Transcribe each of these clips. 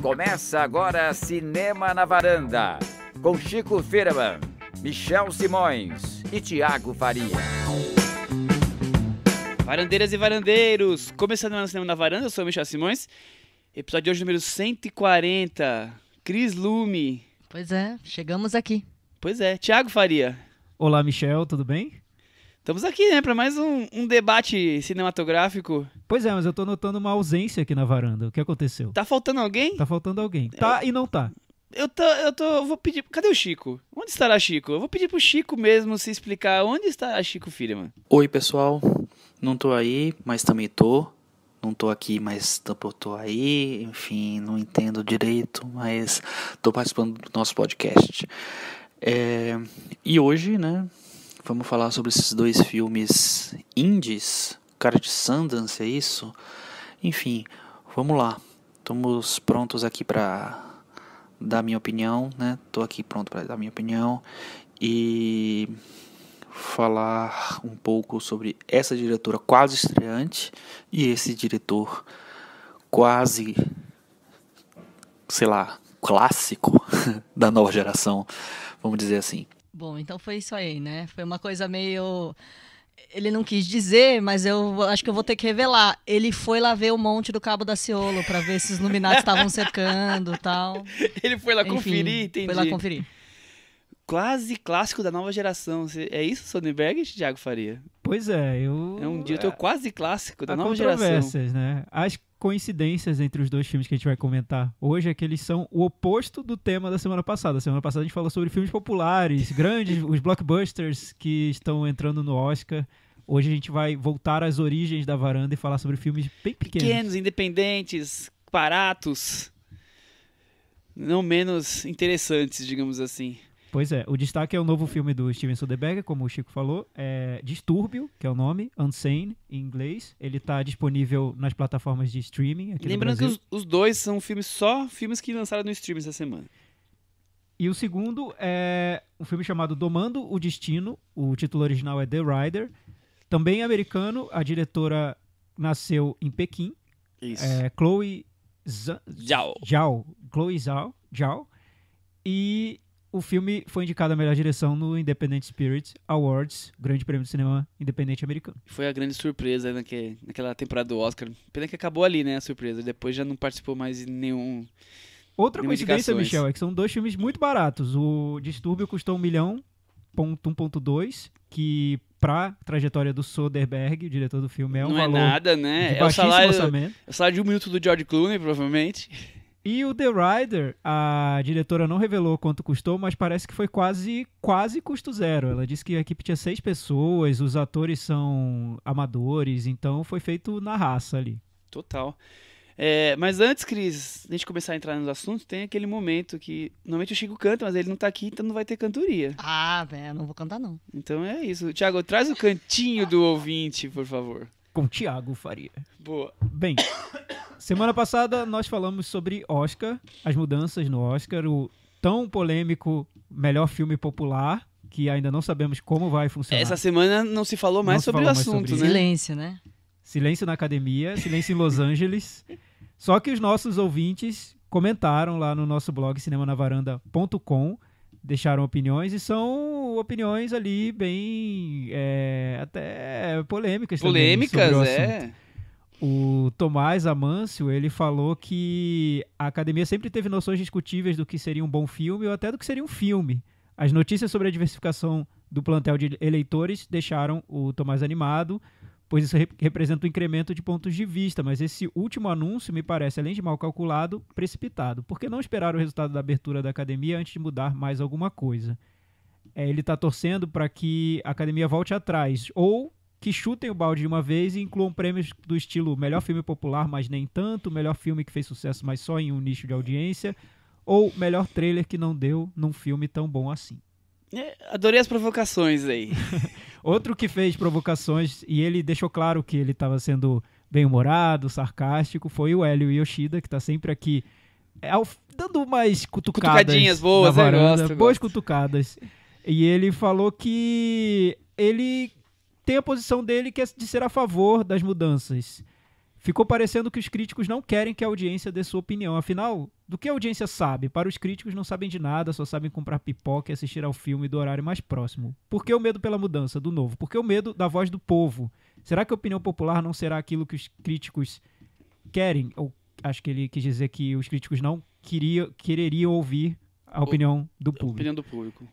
Começa agora Cinema na Varanda, com Chico Firman, Michel Simões e Thiago Faria. Varandeiras e varandeiros, começando mais no Cinema na Varanda, eu sou o Michel Simões. Episódio de hoje número 140, Cris Lume. Pois é, chegamos aqui. Pois é, Thiago Faria. Olá, Michel, tudo bem? Estamos aqui, né, para mais um debate cinematográfico. Pois é, mas eu tô notando uma ausência aqui na varanda. O que aconteceu? Tá faltando alguém? Tá faltando alguém. Tá e não tá. Eu vou pedir... Cadê o Chico? Onde estará Chico? Eu vou pedir pro Chico mesmo se explicar onde está Chico Firman. Oi, pessoal. Não tô aí, mas também tô. Não tô aqui, mas também tô aí. Enfim, não entendo direito, mas tô participando do nosso podcast. E hoje, né, vamos falar sobre esses dois filmes indies. Cara de Sundance, é isso? Enfim, vamos lá. Estamos prontos aqui pra dar minha opinião, né? Tô aqui pronto pra dar minha opinião e falar um pouco sobre essa diretora quase estreante e esse diretor quase, sei lá, clássico da nova geração, vamos dizer assim. Bom, então foi isso aí, né? Foi uma coisa meio... Ele não quis dizer, mas eu acho que eu vou ter que revelar. Ele foi lá ver o monte do Cabo da Ciolo pra ver se os Illuminati estavam cercando e tal. Ele foi lá Enfim, conferir, entendi. Foi lá conferir. Quase clássico da nova geração. É isso, Soderbergh, Thiago Faria? Pois é, É um diretor quase clássico da há nova geração. controvérsias, né? As coincidências entre os dois filmes que a gente vai comentar hoje é que eles são o oposto do tema da semana passada. Semana passada a gente falou sobre filmes populares, grandes, os blockbusters que estão entrando no Oscar. Hoje a gente vai voltar às origens da varanda e falar sobre filmes bem pequenos. Pequenos, independentes, baratos, não menos interessantes, digamos assim. Pois é, o destaque é o novo filme do Steven Soderbergh, como o Chico falou, é Distúrbio, que é o nome, Unsane, em inglês. Ele está disponível nas plataformas de streaming aqui Lembrando no Brasil. que os dois são filmes que lançaram no streaming essa semana. E o segundo é um filme chamado Domando o Destino, o título original é The Rider. Também americano, a diretora nasceu em Pequim, Isso. Chloe Zhao. Zhao. E o filme foi indicado a melhor direção no Independent Spirit Awards, grande prêmio de cinema independente americano. Foi a grande surpresa naquela temporada do Oscar. Pena que acabou ali, né, a surpresa. Depois já não participou mais de nenhum... Outra nenhuma coincidência, indicações. Michel, é que são dois filmes muito baratos. O Distúrbio custou 1 milhão, 1.2, que pra trajetória do Soderbergh, o diretor do filme, é um não valor é nada, né? de É o baixíssimo salário orçamento. de 1 minuto do George Clooney, provavelmente. E o The Rider, a diretora não revelou quanto custou, mas parece que foi quase custo zero. Ela disse que a equipe tinha 6 pessoas, os atores são amadores, então foi feito na raça ali. Total. Mas antes, Cris, a gente começar a entrar nos assuntos, tem aquele momento que... Normalmente o Chico canta, mas ele não tá aqui, então não vai ter cantoria. Ah, velho, não vou cantar não. Então é isso. Thiago, traz o cantinho do ouvinte, por favor. Com Thiago Faria. Boa. Bem, semana passada nós falamos sobre Oscar, as mudanças no Oscar, o tão polêmico melhor filme popular, que ainda não sabemos como vai funcionar. Essa semana não se falou mais sobre o assunto, né? Silêncio, né? Silêncio na academia, silêncio em Los Angeles. Só que os nossos ouvintes comentaram lá no nosso blog cinemanavaranda.com, deixaram opiniões e são opiniões ali bem até polêmicas também sobre o assunto. O Tomás Amâncio, ele falou que a academia sempre teve noções discutíveis do que seria um bom filme ou até do que seria um filme. As notícias sobre a diversificação do plantel de eleitores deixaram o Tomás animado, pois isso representa um incremento de pontos de vista, mas esse último anúncio me parece, além de mal calculado, precipitado. Por que não esperar o resultado da abertura da academia antes de mudar mais alguma coisa? Ele está torcendo para que a academia volte atrás, ou que chutem o balde de uma vez e incluam prêmios do estilo melhor filme popular, mas nem tanto, melhor filme que fez sucesso, mas só em um nicho de audiência, ou melhor trailer que não deu num filme tão bom assim. Adorei as provocações aí. Outro que fez provocações, e ele deixou claro que ele estava sendo bem-humorado, sarcástico, foi o Hélio Yoshida, que está sempre aqui dando umas cutucadinhas boas, na varanda, gosto. Boas cutucadas. E ele falou que ele tem a posição dele que é de ser a favor das mudanças. ficou parecendo que os críticos não querem que a audiência dê sua opinião. Afinal, do que a audiência sabe? Para os críticos não sabem de nada, só sabem comprar pipoca e assistir ao filme do horário mais próximo. Por que o medo pela mudança, do novo? Por que o medo da voz do povo? Será que a opinião popular não será aquilo que os críticos querem? Ou acho que ele quis dizer que os críticos não quereriam ouvir a opinião do público. Opinião do público.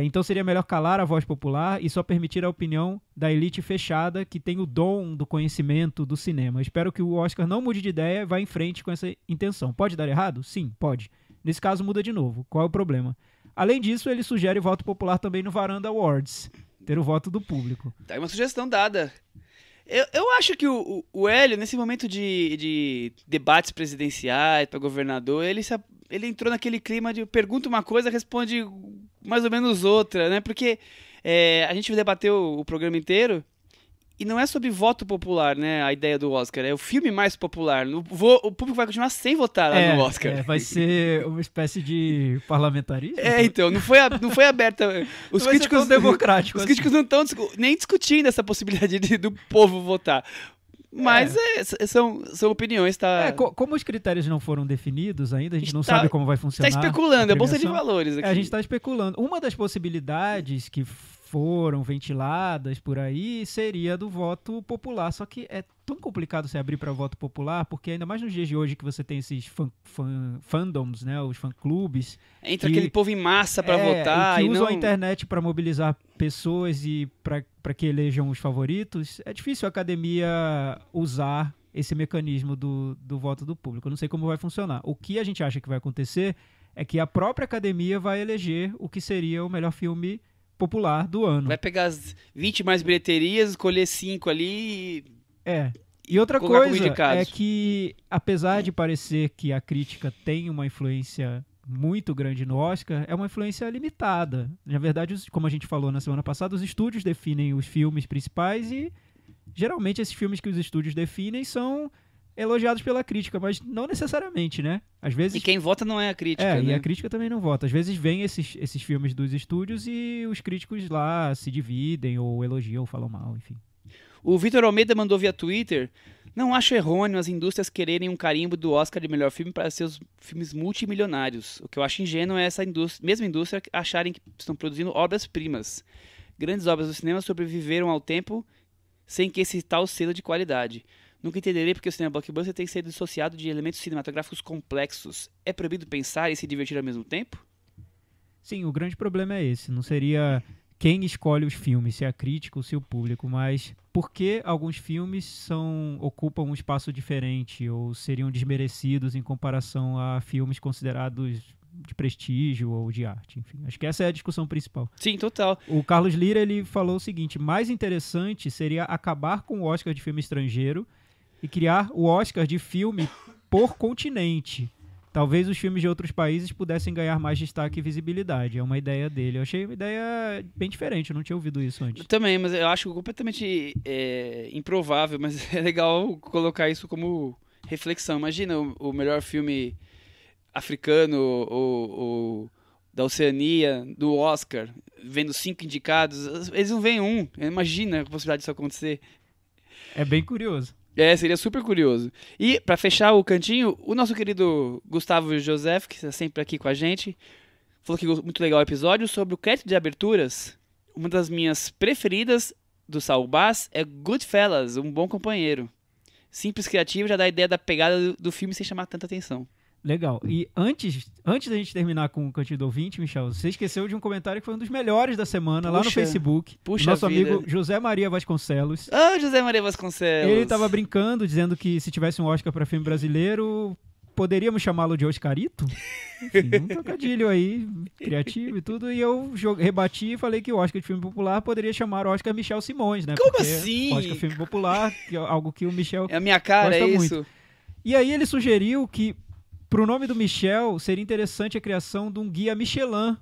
Então seria melhor calar a voz popular e só permitir a opinião da elite fechada que tem o dom do conhecimento do cinema. Espero que o Oscar não mude de ideia e vá em frente com essa intenção. Pode dar errado? Sim, pode. Nesse caso muda de novo. Qual é o problema? Além disso, ele sugere voto popular também no Varanda Awards. Ter o voto do público. Tá aí uma sugestão dada. Eu acho que o Hélio, nesse momento de debates presidenciais para governador, ele entrou naquele clima de pergunta uma coisa, responde mais ou menos outra, né? Porque a gente debateu o programa inteiro e não é sobre voto popular, né? A ideia do Oscar. É o filme mais popular. O público vai continuar sem votar lá no Oscar. Vai ser uma espécie de parlamentarismo. Então, não foi aberta. Os críticos democráticos. Os críticos não estão nem discutindo essa possibilidade do povo votar. Mas são opiniões, tá? Como os critérios não foram definidos ainda, a gente não sabe como vai funcionar. Está especulando, é bolsa de valores aqui. A gente está especulando. Uma das possibilidades que foram ventiladas por aí seria do voto popular. Só que é tão complicado você abrir para voto popular, porque ainda mais nos dias de hoje que você tem esses fandoms, né, os fã-clubes. Entra aquele povo em massa para votar. Que usam a internet para mobilizar pessoas e para que elejam os favoritos. É difícil a academia usar esse mecanismo do voto do público. Eu não sei como vai funcionar. O que a gente acha que vai acontecer é que a própria academia vai eleger o que seria o melhor filme popular do ano. Vai pegar as 20 mais bilheterias, escolher 5 ali e outra coisa é que, apesar de parecer que a crítica tem uma influência muito grande no Oscar, é uma influência limitada. Na verdade, como a gente falou na semana passada, os estúdios definem os filmes principais e geralmente esses filmes que os estúdios definem são elogiados pela crítica, mas não necessariamente, né? Às vezes... E quem vota não é a crítica, né? E a crítica também não vota. Às vezes vem esses filmes dos estúdios e os críticos lá se dividem ou elogiam ou falam mal, enfim. O Vitor Almeida mandou via Twitter: não acho errôneo as indústrias quererem um carimbo do Oscar de melhor filme para seus filmes multimilionários. O que eu acho ingênuo é essa mesma indústria acharem que estão produzindo obras-primas. Grandes obras do cinema sobreviveram ao tempo sem que esse tal selo de qualidade. Nunca entenderei porque o cinema blockbuster tem que ser dissociado de elementos cinematográficos complexos. É proibido pensar e se divertir ao mesmo tempo? Sim, o grande problema é esse. Não seria quem escolhe os filmes, se é a crítica ou se é o público, mas por que alguns filmes ocupam um espaço diferente ou seriam desmerecidos em comparação a filmes considerados de prestígio ou de arte, enfim. Acho que essa é a discussão principal. Sim, total. O Carlos Lira, ele falou o seguinte: mais interessante seria acabar com o Oscar de filme estrangeiro e criar o Oscar de filme por continente. Talvez os filmes de outros países pudessem ganhar mais destaque e visibilidade. É uma ideia dele. Eu achei uma ideia bem diferente, eu não tinha ouvido isso antes. Eu também, mas eu acho completamente improvável, mas é legal colocar isso como reflexão. Imagina o melhor filme africano ou da Oceania, do Oscar, vendo 5 indicados. Eles não veem um. Imagina a possibilidade disso acontecer. É bem curioso. Seria super curioso. E, para fechar o cantinho, o nosso querido Gustavo Joseph, que está sempre aqui com a gente, falou que muito legal o episódio sobre o crédito de aberturas. Uma das minhas preferidas do Saul Bass é Goodfellas, Um Bom Companheiro. Simples, criativo, já dá a ideia da pegada do filme sem chamar tanta atenção. Legal. E antes da gente terminar com o Cantinho do Ouvinte, Michel, você esqueceu de um comentário que foi um dos melhores da semana, lá no Facebook. Nosso amigo José Maria Vasconcelos. José Maria Vasconcelos. Ele estava brincando, dizendo que se tivesse um Oscar para filme brasileiro, poderíamos chamá-lo de Oscarito? Enfim, um trocadilho aí, criativo e tudo. E eu rebati e falei que o Oscar de filme popular poderia chamar o Oscar Michel Simões, né? Como porque assim? O Oscar filme popular, que é algo que o Michel é a minha cara, gosta é muito. isso. E aí ele sugeriu que pro nome do Michel, seria interessante a criação de um guia Michelin,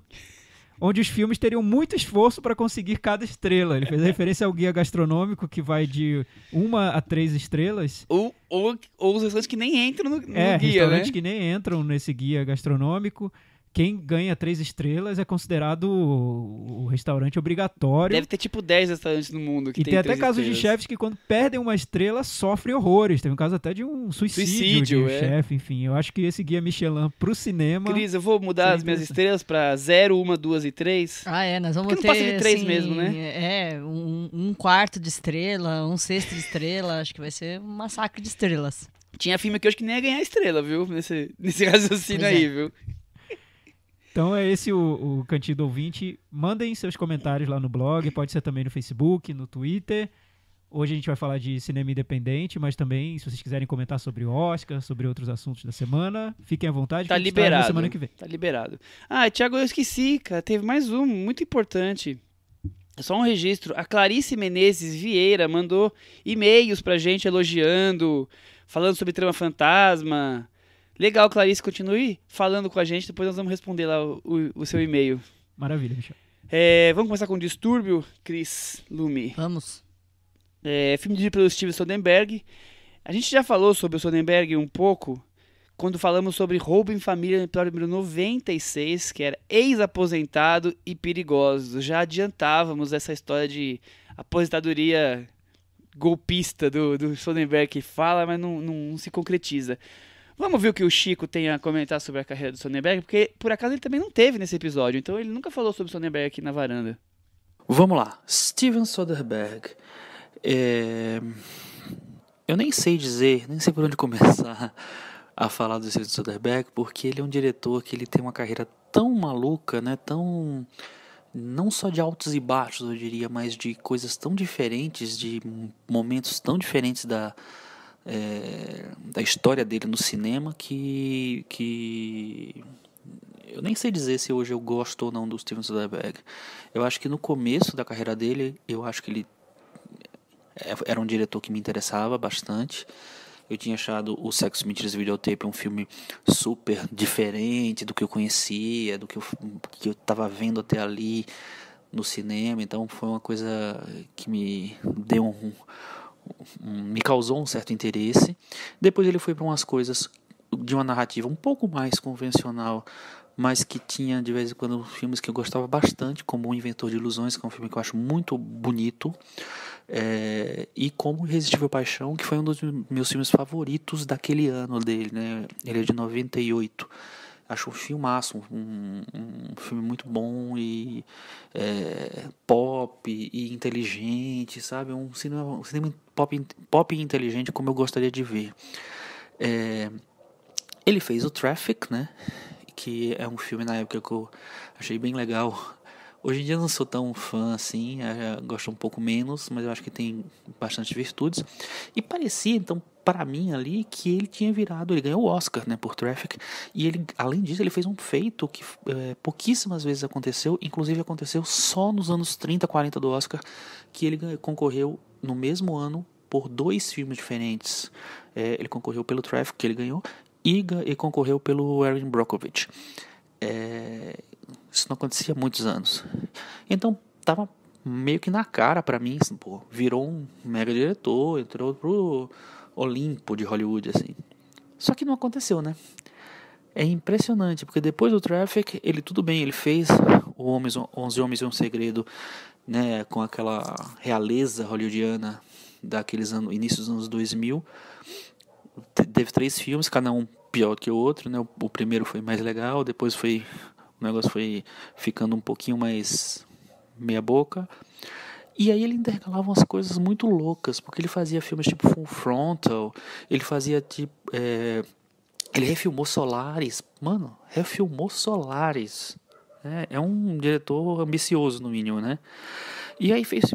onde os filmes teriam muito esforço para conseguir cada estrela. Ele fez referência ao guia gastronômico, que vai de 1 a 3 estrelas. Ou os restaurantes que nem entram no guia, restaurantes né? que nem entram nesse guia gastronômico, quem ganha 3 estrelas é considerado o restaurante obrigatório. Deve ter tipo 10 restaurantes no mundo que E tem até 3 casos de estrelas. chefes que quando perdem uma estrela sofrem horrores. Teve um caso até de um suicídio de um chefe, enfim. Eu acho que esse guia Michelin pro cinema... Cris, eu vou mudar seria as minhas interessante. estrelas pra 0, 1, 2 e 3. Nós vamos Porque ter não passa de 3 assim, mesmo, né? um quarto de estrela, um sexto de estrela. Acho que vai ser um massacre de estrelas. Tinha filme que eu acho que nem ia ganhar estrela, viu? Nesse raciocínio Pois é. aí, viu? Então é esse o Cantinho do Ouvinte. Mandem seus comentários lá no blog, pode ser também no Facebook, no Twitter. Hoje a gente vai falar de cinema independente, mas também, se vocês quiserem comentar sobre o Oscar, sobre outros assuntos da semana, fiquem à vontade. Tá que a gente traz liberado. na semana que vem. Tá liberado. Ah, Thiago, eu esqueci, cara. Teve mais um, muito importante. É só um registro. A Clarice Menezes Vieira mandou e-mails pra gente elogiando, falando sobre Trama Fantasma. Legal, Clarice, continue falando com a gente, depois nós vamos responder lá o seu e-mail. Maravilha, Michel. Vamos começar com Distúrbio, Cris Lume. Vamos. Filme dirigido pelo Steven Soderbergh. A gente já falou sobre o Soderbergh um pouco quando falamos sobre Roubo em Família, no episódio número 96, que era Ex-Aposentado e Perigoso. Já adiantávamos essa história de aposentadoria golpista do Soderbergh que fala, mas não se concretiza. Vamos ver o que o Chico tem a comentar sobre a carreira do Soderbergh, porque por acaso ele também não teve nesse episódio, então ele nunca falou sobre o Soderbergh aqui na varanda. Vamos lá. Steven Soderbergh. Eu nem sei por onde começar a falar do Steven Soderbergh, porque ele é um diretor que ele tem uma carreira tão maluca, né? Tão... não só de altos e baixos, eu diria, mas de coisas tão diferentes, de momentos tão diferentes da história dele no cinema, que eu nem sei dizer se hoje eu gosto ou não do Steven Soderbergh. Eu acho que no começo da carreira dele, eu acho que ele era um diretor que me interessava bastante. Eu tinha achado o Sexo, Mentiras e Videotape um filme super diferente do que eu conhecia, do que eu estava vendo até ali no cinema. Então foi uma coisa que me deu me causou um certo interesse. Depois ele foi para umas coisas de uma narrativa um pouco mais convencional, mas que tinha de vez em quando filmes que eu gostava bastante, como O Inventor de Ilusões, que é um filme que eu acho muito bonito, e como Irresistível Paixão, que foi um dos meus filmes favoritos daquele ano dele, né? Ele é de 98. Acho um filmaço, um filme muito bom e pop e inteligente, sabe? Um cinema pop e inteligente como eu gostaria de ver. Ele fez o Traffic, né? Que é um filme na época que eu achei bem legal. Hoje em dia eu não sou tão fã assim, gosto um pouco menos, mas eu acho que tem bastante virtudes. E parecia, então, para mim ali, que ele ele ganhou o Oscar, né, por Traffic. E ele, além disso, ele fez um feito que pouquíssimas vezes aconteceu, inclusive aconteceu só nos anos 30, 40 do Oscar, que ele concorreu no mesmo ano por 2 filmes diferentes. Ele concorreu pelo Traffic, que ele ganhou, e concorreu pelo Erin Brockovich. Isso não acontecia há muitos anos. Então, tava meio que na cara pra mim, assim, virou um mega diretor, entrou pro Olimpo de Hollywood, assim. Só que não aconteceu, né? É impressionante, porque depois do Traffic, ele fez o 11 Homens e um Segredo, né, com aquela realeza hollywoodiana daqueles início dos anos 2000. Teve 3 filmes, cada um pior que o outro, né? O primeiro foi mais legal, depois o negócio foi ficando um pouquinho mais meia boca. E aí ele intercalava umas coisas muito loucas, porque ele fazia filmes tipo Full Frontal, ele fazia tipo... ele refilmou Solaris. Mano, refilmou Solaris. É um diretor ambicioso, no mínimo, né? E aí fez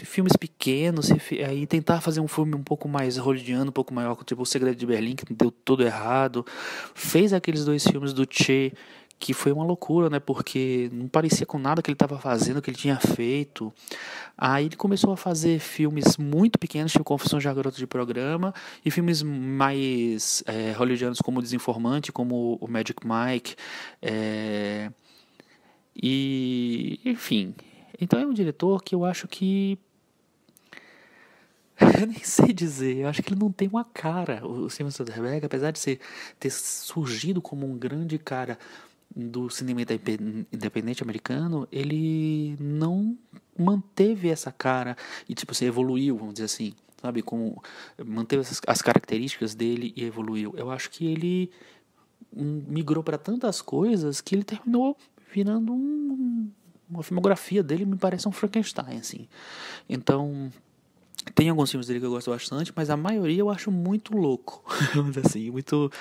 filmes pequenos, aí tentar fazer um filme um pouco mais hollywoodiano, um pouco maior, tipo O Segredo de Berlim, que deu tudo errado. Fez aqueles 2 filmes do Che, que foi uma loucura, né? Porque não parecia com nada que ele estava fazendo, que ele tinha feito. Aí ele começou a fazer filmes muito pequenos, tipo Confissões de uma Garota de Programa, e filmes mais hollywoodianos, como O Desinformante, como o Magic Mike. E, enfim... Então é um diretor que eu acho que... eu nem sei dizer, eu acho que ele não tem uma cara. O Steven Soderbergh, apesar de ter surgido como um grande cara do cinema independente americano, ele não manteve essa cara e, tipo, se evoluiu, vamos dizer assim, sabe? Manteve as características dele e evoluiu. Eu acho que ele migrou para tantas coisas que ele terminou virando uma filmografia dele, me parece um Frankenstein, assim. Então, tem alguns filmes dele que eu gosto bastante, mas a maioria eu acho muito louco, assim, muito,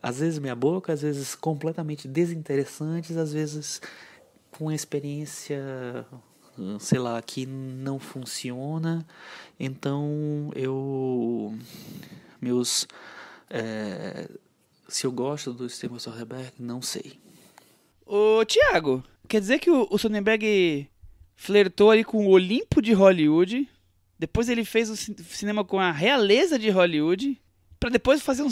às vezes meia boca, às vezes completamente desinteressantes, às vezes com uma experiência, sei lá, que não funciona. Então, se eu gosto do Steven Soderbergh, não sei. Ô, Thiago, quer dizer que o Soderbergh flertou ali com o Olimpo de Hollywood, depois ele fez o cinema com a realeza de Hollywood, pra depois fazer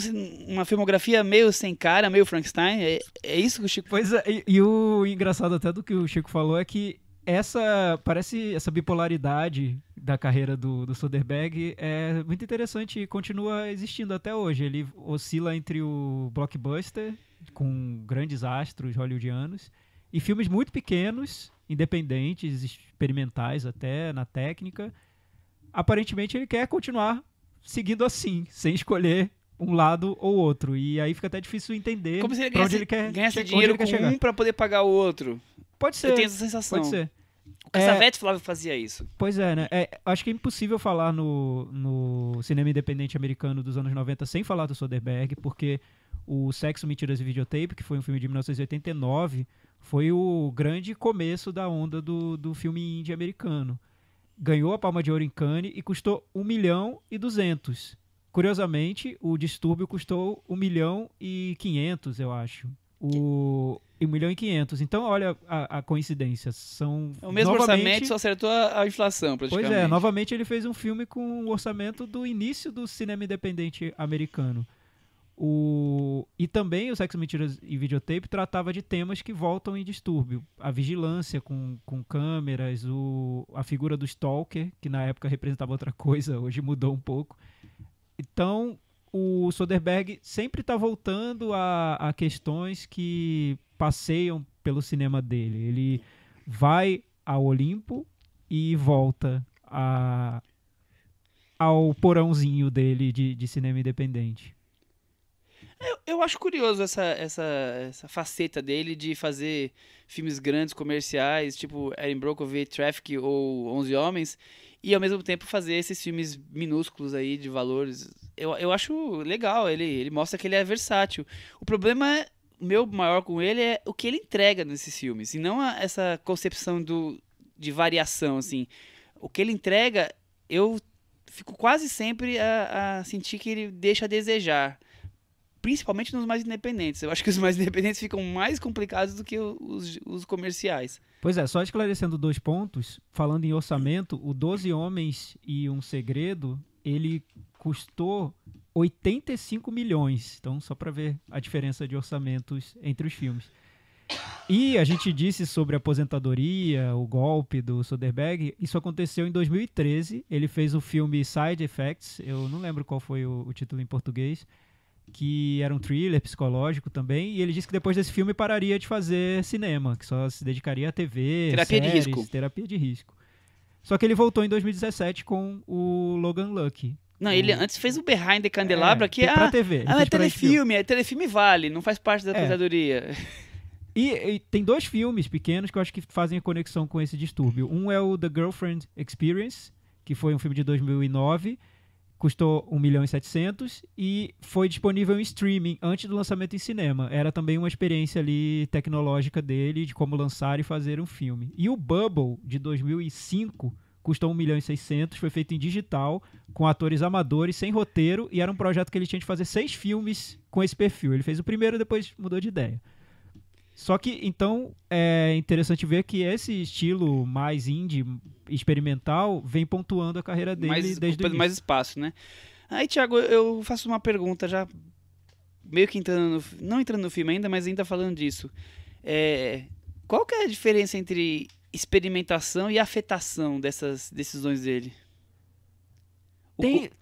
uma filmografia meio sem cara, meio Frankenstein? É isso que o Chico... Pois é, e o engraçado até do que o Chico falou é que essa bipolaridade da carreira do Soderbergh é muito interessante e continua existindo até hoje. Ele oscila entre o blockbuster, com grandes astros hollywoodianos, e filmes muito pequenos, independentes, experimentais até na técnica. Aparentemente ele quer continuar seguindo assim, sem escolher um lado ou outro. E aí fica até difícil entender como se ele onde ele quer ganhasse dinheiro com chegar. Um pra poder pagar o outro. Pode ser. Eu tenho essa sensação. Pode ser. O Cassavetes falava que fazia isso. Pois é, né? Acho que é impossível falar no cinema independente americano dos anos 90 sem falar do Soderbergh, porque o Sexo, Mentiras e Videotape, que foi um filme de 1989, foi o grande começo da onda do filme indie americano. Ganhou a Palma de Ouro em Cannes e custou 1.200.000. Curiosamente, o Distúrbio custou 1.500.000, eu acho. 1.500.000. Então, olha a coincidência. São o mesmo orçamento, só acertou a inflação, praticamente. Pois é, novamente ele fez um filme com o orçamento do início do cinema independente americano. E também o Sexo, Mentiras e Videotape tratava de temas que voltam em Distúrbio. A vigilância com câmeras, a figura do stalker, que na época representava outra coisa, hoje mudou um pouco. Então, o Soderbergh sempre está voltando a questões que passeiam pelo cinema dele. Ele vai ao Olimpo e volta ao porãozinho dele de cinema independente. Eu acho curioso essa faceta dele de fazer filmes grandes, comerciais, tipo Erin Brockovich, Traffic ou 11 Homens, e ao mesmo tempo fazer esses filmes minúsculos aí de valores. Eu acho legal, ele mostra que ele é versátil. O problema meu maior com ele é o que ele entrega nesses filmes, e não essa concepção de variação, assim. O que ele entrega, eu fico quase sempre a sentir que ele deixa a desejar. Principalmente nos mais independentes. Eu acho que os mais independentes ficam mais complicados do que os comerciais. Pois é, só esclarecendo 2 pontos, falando em orçamento, o 12 Homens e um Segredo, ele custou 85 milhões. Então, só para ver a diferença de orçamentos entre os filmes. E a gente disse sobre a aposentadoria, o golpe do Soderbergh, isso aconteceu em 2013. Ele fez o filme Side Effects, eu não lembro qual foi o título em português, que era um thriller psicológico também, e ele disse que depois desse filme pararia de fazer cinema, que só se dedicaria à TV, terapia séries, de risco. Terapia de risco. Só que ele voltou em 2017 com o Logan Lucky. Não, ele antes fez o Behind the Candelabra, que pra TV. é telefilme vale, não faz parte da aposentadoria. E tem 2 filmes pequenos que eu acho que fazem a conexão com esse distúrbio. Um é o The Girlfriend Experience, que foi um filme de 2009, custou 1.700.000 e foi disponível em streaming antes do lançamento em cinema. Era também uma experiência ali tecnológica dele, de como lançar e fazer um filme. E o Bubble, de 2005, custou 1.600.000, foi feito em digital, com atores amadores, sem roteiro, e era um projeto que ele tinha de fazer 6 filmes com esse perfil. Ele fez o primeiro e depois mudou de ideia. Só que, então, é interessante ver que esse estilo mais indie, experimental, vem pontuando a carreira dele desde o início. Mais espaço, né? Aí, Thiago, eu faço uma pergunta já, meio que não entrando no filme ainda, mas ainda falando disso. Qual que é a diferença entre experimentação e afetação dessas decisões dele?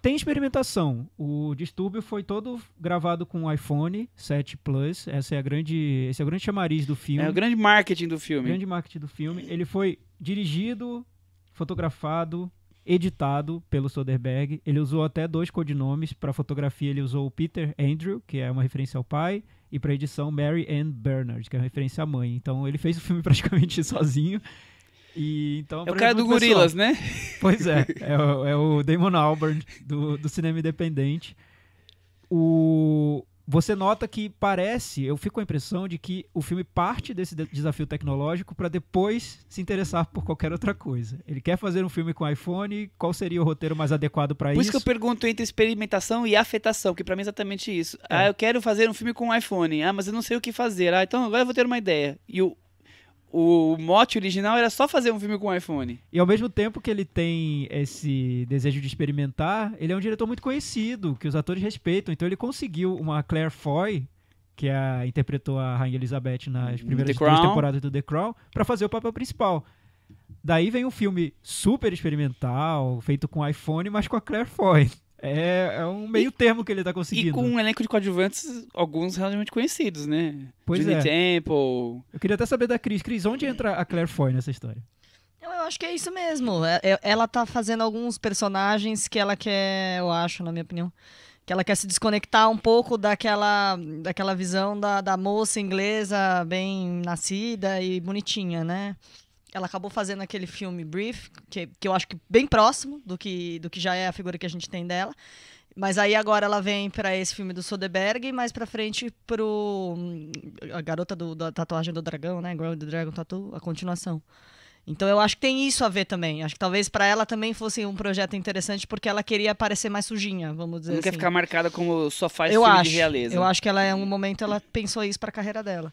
Tem experimentação. O Distúrbio foi todo gravado com o iPhone 7 Plus. Esse é o grande chamariz do filme. É o grande marketing do filme. Grande marketing do filme. Ele foi dirigido, fotografado, editado pelo Soderbergh. Ele usou até 2 codinomes. Para fotografia ele usou o Peter Andrew, que é uma referência ao pai, e para edição Mary Ann Bernard, que é uma referência à mãe. Então ele fez o filme praticamente sozinho. E, então, é o cara do Gorillaz, né? Pois é. É o Damon Albarn do cinema independente. Você nota que eu fico com a impressão de que o filme parte desse desafio tecnológico para depois se interessar por qualquer outra coisa. Ele quer fazer um filme com iPhone, qual seria o roteiro mais adequado para isso? Por isso que eu pergunto entre experimentação e afetação, que para mim é exatamente isso. Eu quero fazer um filme com iPhone, mas eu não sei o que fazer. Então agora eu vou ter uma ideia. E o mote original era só fazer um filme com iPhone. E ao mesmo tempo que ele tem esse desejo de experimentar, ele é um diretor muito conhecido, que os atores respeitam. Então ele conseguiu uma Claire Foy, que interpretou a Rainha Elizabeth nas primeiras 2 temporadas do The Crown, para fazer o papel principal. Daí vem um filme super experimental, feito com iPhone, mas com a Claire Foy. É um meio termo que ele tá conseguindo. E com um elenco de coadjuvantes, alguns relativamente conhecidos, né? Pois Julie é. Temple. Eu queria até saber da Cris. Cris, onde entra a Claire Foy nessa história? Eu acho que é isso mesmo. Ela tá fazendo alguns personagens que ela quer, eu acho, na minha opinião, que ela quer se desconectar um pouco daquela visão da moça inglesa bem nascida e bonitinha, né? Ela acabou fazendo aquele filme Brief, que eu acho que bem próximo do que já é a figura que a gente tem dela. Mas aí agora ela vem para esse filme do Soderbergh e mais pra frente a garota da tatuagem do dragão, né? Girl with the Dragon Tattoo, a continuação. Então eu acho que tem isso a ver também. Acho que talvez para ela também fosse um projeto interessante porque ela queria parecer mais sujinha, vamos dizer Não assim. quer ficar marcada como só faz filme de realeza. Eu acho que ela, em um momento, ela pensou isso pra carreira dela.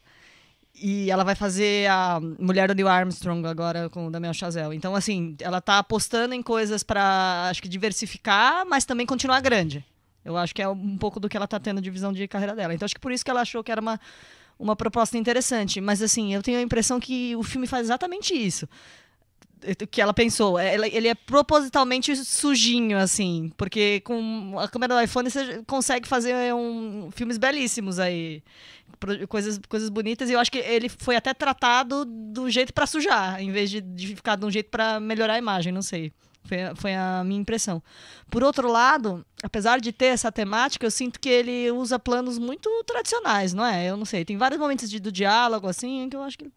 E ela vai fazer a Mulher do Neil Armstrong agora com o Damien Chazelle. Então, assim, ela tá apostando em coisas pra, acho que, diversificar, mas também continuar grande. Eu acho que é um pouco do que ela tá tendo de visão de carreira dela. Então, acho que por isso que ela achou que era uma proposta interessante. Mas, assim, eu tenho a impressão que o filme faz exatamente isso. Que ela pensou. Ele é propositalmente sujinho, assim. Porque com a câmera do iPhone você consegue fazer filmes belíssimos aí. Coisas bonitas. E eu acho que ele foi até tratado do jeito pra sujar, em vez de ficar de um jeito pra melhorar a imagem. Não sei. Foi a minha impressão. Por outro lado, apesar de ter essa temática, eu sinto que ele usa planos muito tradicionais, não é? Eu não sei. Tem vários momentos do diálogo, assim, que eu acho que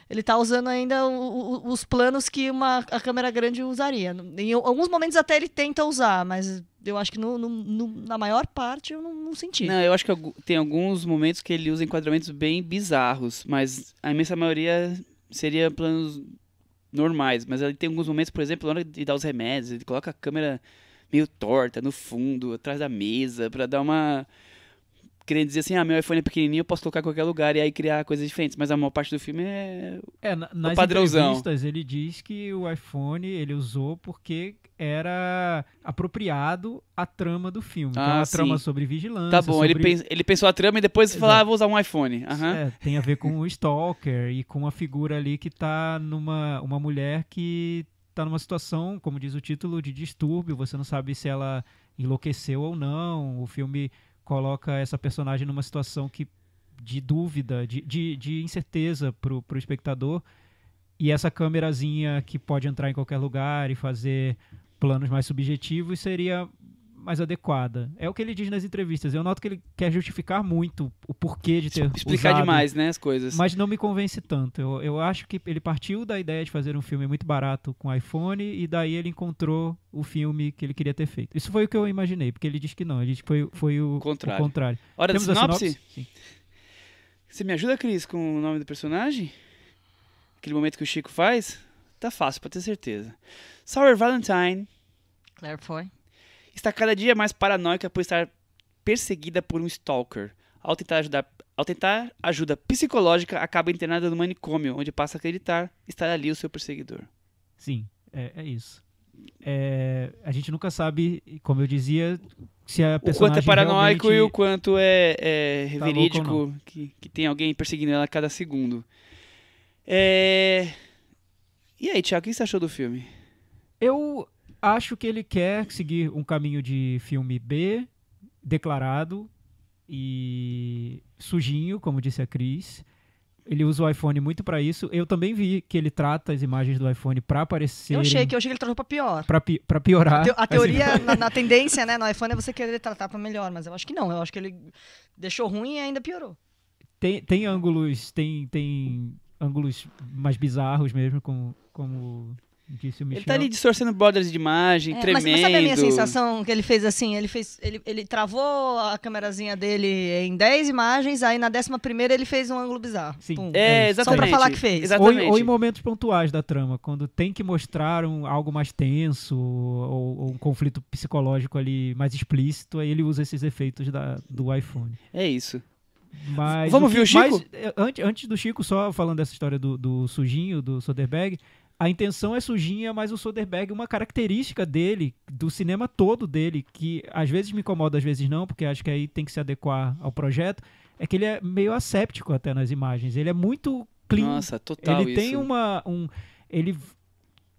ele tá usando ainda os planos que a câmera grande usaria. Em alguns momentos até ele tenta usar, mas eu acho que na maior parte eu não senti. Não, eu acho que tem alguns momentos que ele usa enquadramentos bem bizarros, mas a imensa maioria seria planos normais, mas ele tem alguns momentos, por exemplo, na hora de dar os remédios, ele coloca a câmera meio torta, no fundo, atrás da mesa, pra dar uma... querendo dizer assim, meu iPhone é pequenininho, eu posso colocar em qualquer lugar e aí criar coisas diferentes, mas a maior parte do filme nas o padrãozão. Entrevistas ele diz que o iPhone ele usou porque era apropriado à trama do filme. Então, a trama sobre vigilância. Tá bom, ele pensou a trama e depois falou, vou usar um iPhone. Tem a ver com o stalker e com a figura ali que tá uma mulher que tá numa situação, como diz o título, de distúrbio. Você não sabe se ela enlouqueceu ou não. O filme coloca essa personagem numa situação de dúvida, de incerteza pro espectador. E essa câmerazinha que pode entrar em qualquer lugar e fazer planos mais subjetivos seria mais adequada. É o que ele diz nas entrevistas. Eu noto que ele quer justificar muito o porquê de ter explicar usado, demais, né, as coisas. Mas não me convence tanto. Eu acho que ele partiu da ideia de fazer um filme muito barato com iPhone e daí ele encontrou o filme que ele queria ter feito. Isso foi o que eu imaginei, porque ele disse que não. Ele disse que foi o contrário. Hora Temos da sinopse? Sim. Você me ajuda, Cris, com o nome do personagem? Aquele momento que o Chico faz? Tá fácil, pra ter certeza. Sour Valentine Claire Foy está cada dia mais paranoica por estar perseguida por um stalker. Ao tentar ajuda psicológica, acaba internada no manicômio, onde passa a acreditar estar ali o seu perseguidor. Sim, é isso. A gente nunca sabe, como eu dizia, se a personagem o quanto é paranoico realmente e o quanto é verídico, que tem alguém perseguindo ela a cada segundo. E aí, Thiago, o que você achou do filme? acho que ele quer seguir um caminho de filme B, declarado e sujinho, como disse a Cris. Ele usa o iPhone muito pra isso. Eu também vi que ele trata as imagens do iPhone pra aparecerem... Eu achei que ele tratou pra pior. Pra piorar. A teoria, na tendência, né, no iPhone é você querer tratar pra melhor, mas eu acho que não. Eu acho que ele deixou ruim e ainda piorou. Tem ângulos mais bizarros mesmo, como disse o Michel. Ele tá ali distorcendo borders de imagem, tremendo. Mas sabe a minha sensação que ele fez assim? Ele travou a câmerazinha dele em 10 imagens, aí na 11ª ele fez um ângulo bizarro. Sim. Pum. Exatamente. Só pra falar que fez. Exatamente. Ou em momentos pontuais da trama, quando tem que mostrar algo mais tenso ou um conflito psicológico ali mais explícito, aí ele usa esses efeitos do iPhone. É isso. Mas Vamos ver o Chico? Antes do Chico, só falando dessa história do sujinho, do Soderbergh, a intenção é sujinha, mas o Soderbergh, uma característica dele, do cinema todo dele, que às vezes me incomoda, às vezes não, porque acho que aí tem que se adequar ao projeto, é que ele é meio asséptico até nas imagens. Ele é muito clean. Nossa, total ele tem ele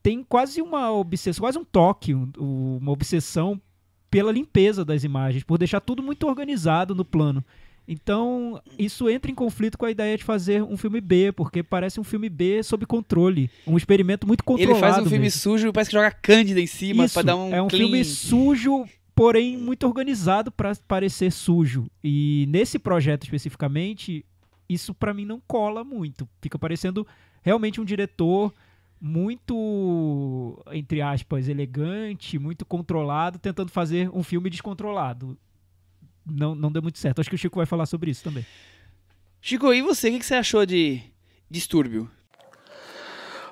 tem quase uma obsessão, quase um toque, uma obsessão pela limpeza das imagens, por deixar tudo muito organizado no plano. Então, isso entra em conflito com a ideia de fazer um filme B, porque parece um filme B sob controle. Um experimento muito controlado. Ele faz um filme mesmo. sujo e parece que joga Cândida em cima pra dar um é um clean. filme sujo, porém muito organizado para parecer sujo. E nesse projeto especificamente, isso pra mim não cola muito. Fica parecendo realmente um diretor muito, entre aspas, elegante, muito controlado, tentando fazer um filme descontrolado. Não deu muito certo. Acho que o Chico vai falar sobre isso também. Chico, e você? O que você achou de Distúrbio?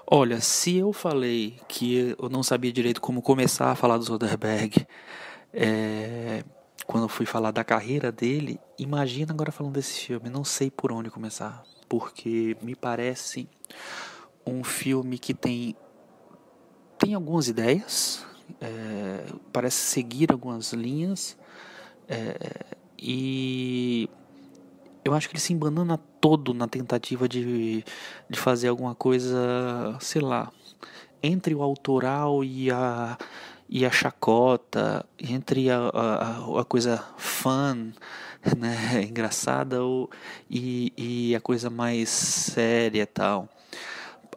Olha, se eu falei que eu não sabia direito como começar a falar do Soderbergh, quando eu fui falar da carreira dele, imagina agora falando desse filme. Não sei por onde começar, porque me parece um filme que tem algumas ideias, parece seguir algumas linhas, e eu acho que ele se embanana todo na tentativa de fazer alguma coisa, sei lá, entre o autoral e a chacota, entre a coisa fun, né, engraçada, e a coisa mais séria e tal.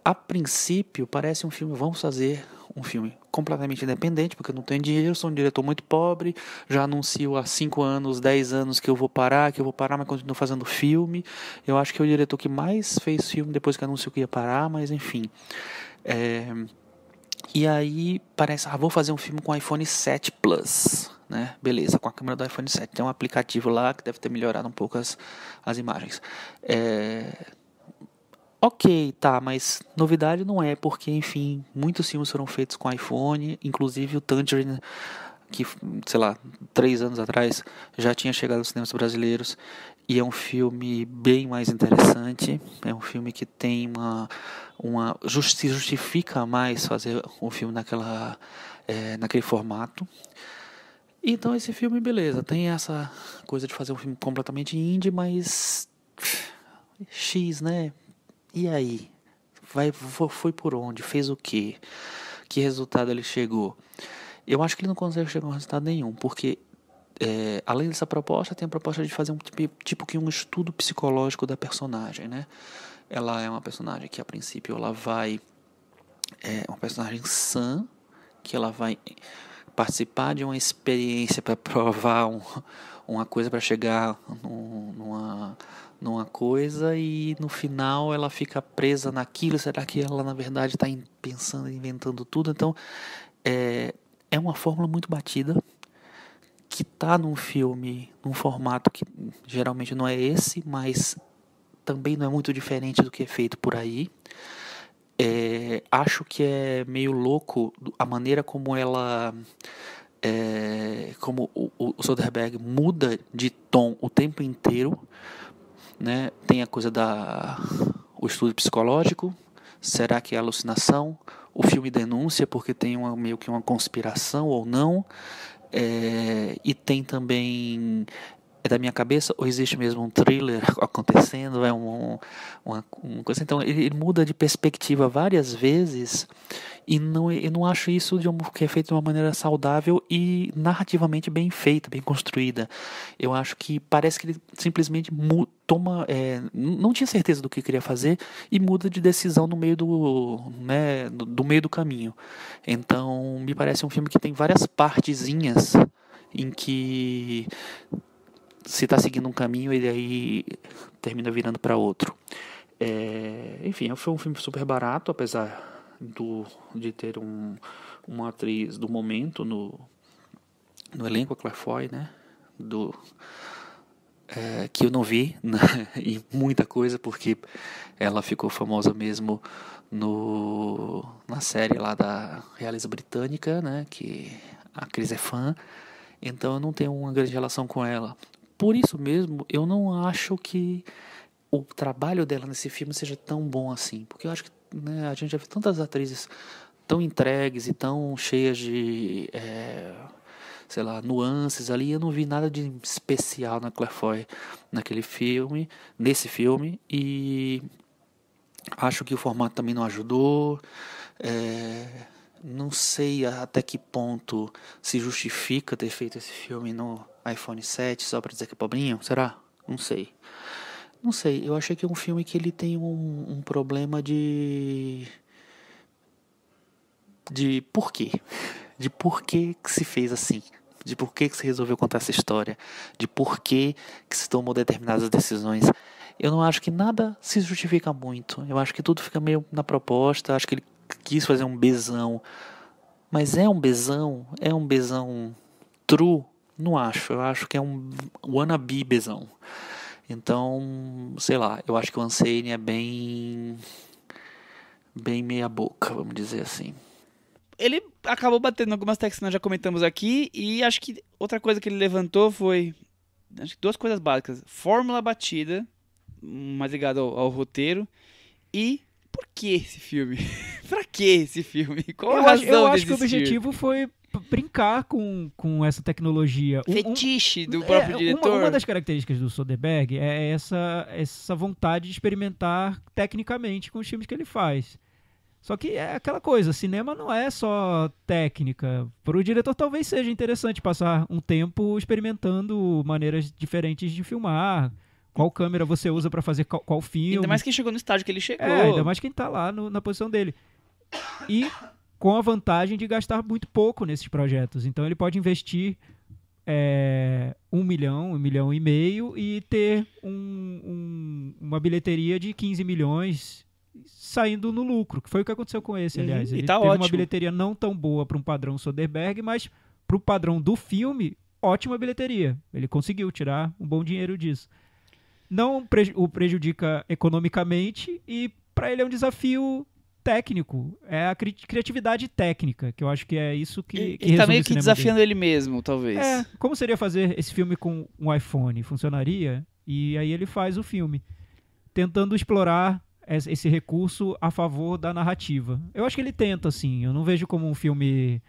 A princípio parece um filme, vamos fazer um filme completamente independente, porque eu não tenho dinheiro, sou um diretor muito pobre, já anuncio há 5 anos, 10 anos que eu vou parar, mas continuo fazendo filme. Eu acho que é o diretor que mais fez filme depois que anunciou que ia parar, mas enfim. E aí parece, vou fazer um filme com o iPhone 7 Plus, né? Beleza, com a câmera do iPhone 7. Tem um aplicativo lá que deve ter melhorado um pouco as imagens. Ok, tá, mas novidade não é, porque, enfim, muitos filmes foram feitos com iPhone, inclusive o Tangerine, que, sei lá, 3 anos atrás já tinha chegado aos cinemas brasileiros, e é um filme bem mais interessante, é um filme que tem se justifica mais fazer um filme naquele formato. Então esse filme, beleza, tem essa coisa de fazer um filme completamente indie, mas X, né? E aí? Foi por onde? Fez o quê? Que resultado ele chegou? Eu acho que ele não consegue chegar a um resultado nenhum, porque além dessa proposta, tem a proposta de fazer um estudo psicológico da personagem, né? Ela é uma personagem que, a princípio, é uma personagem sã, que ela vai participar de uma experiência para provar uma coisa, para chegar numa coisa, e no final ela fica presa naquilo. Será que ela na verdade está pensando, inventando tudo? Então é uma fórmula muito batida, que está num filme, num formato que geralmente não é esse, mas também não é muito diferente do que é feito por aí. Acho que é meio louco a maneira como como o Soderbergh muda de tom o tempo inteiro, né? Tem a coisa o estudo psicológico, será que é alucinação? O filme denúncia porque tem meio que uma conspiração ou não, e tem também é da minha cabeça ou existe mesmo um thriller acontecendo, é uma coisa. Então ele muda de perspectiva várias vezes e eu não acho isso que é feito de uma maneira saudável e narrativamente bem feita, bem construída. Eu acho que parece que ele simplesmente não tinha certeza do que queria fazer e muda de decisão no meio do meio do caminho. Então me parece um filme que tem várias partezinhas em que se está seguindo um caminho e aí termina virando para outro. Enfim, foi um filme super barato, apesar de ter uma atriz do momento no elenco, a Claire Foy, né? Que eu não vi, né? E muita coisa, porque ela ficou famosa mesmo na série lá da realeza britânica, né? Que a Cris é fã, então eu não tenho uma grande relação com ela. Por isso mesmo, eu não acho que o trabalho dela nesse filme seja tão bom assim, porque eu acho que, né, a gente já viu tantas atrizes tão entregues e tão cheias de sei lá, nuances ali. Eu não vi nada de especial na Claire Foy nesse filme, e acho que o formato também não ajudou. Não sei até que ponto se justifica ter feito esse filme no iPhone 7 só pra dizer que é pobrinho, será? Não sei, eu achei que é um filme que ele tem um problema de porquê. De por que se fez assim. De por que se resolveu contar essa história. De por que se tomou determinadas decisões. Eu não acho que nada se justifica muito. Eu acho que tudo fica meio na proposta. Acho que ele quis fazer um besão. Mas é um besão? É um besão true? Não acho. Eu acho que é um wannabe besão. Então, sei lá, eu acho que o Unsane é bem meia boca, vamos dizer assim. Ele acabou batendo algumas teclas que nós já comentamos aqui, e acho que outra coisa que ele levantou foi, acho que duas coisas básicas: fórmula batida, mais ligado ao roteiro, e por que esse filme? Pra que esse filme? Qual a razão eu acho de que o existir? objetivo foi brincar com essa tecnologia. Fetiche do próprio diretor. Uma das características do Soderbergh é essa vontade de experimentar tecnicamente com os filmes que ele faz. Só que é aquela coisa, cinema não é só técnica. Para o diretor talvez seja interessante passar um tempo experimentando maneiras diferentes de filmar. Qual câmera você usa para fazer qual filme. Ainda mais quem chegou no estágio que ele chegou. Ainda mais quem está lá na posição dele. E com a vantagem de gastar muito pouco nesses projetos. Então ele pode investir 1 milhão, 1,5 milhão e ter uma bilheteria de 15 milhões saindo no lucro, que foi o que aconteceu com esse, aliás. Ele tá teve ótimo. Uma bilheteria não tão boa para um padrão Soderbergh, mas para o padrão do filme, ótima bilheteria. Ele conseguiu tirar um bom dinheiro disso. Não o prejudica economicamente, e para ele é um desafio técnico. É a criatividade técnica, que eu acho que é isso que ele tá meio o que cinema desafiando dele. ele mesmo, talvez. Como seria fazer esse filme com um iPhone? Funcionaria? E aí ele faz o filme, tentando explorar esse recurso a favor da narrativa. Eu acho que ele tenta, assim. Eu não vejo como um filme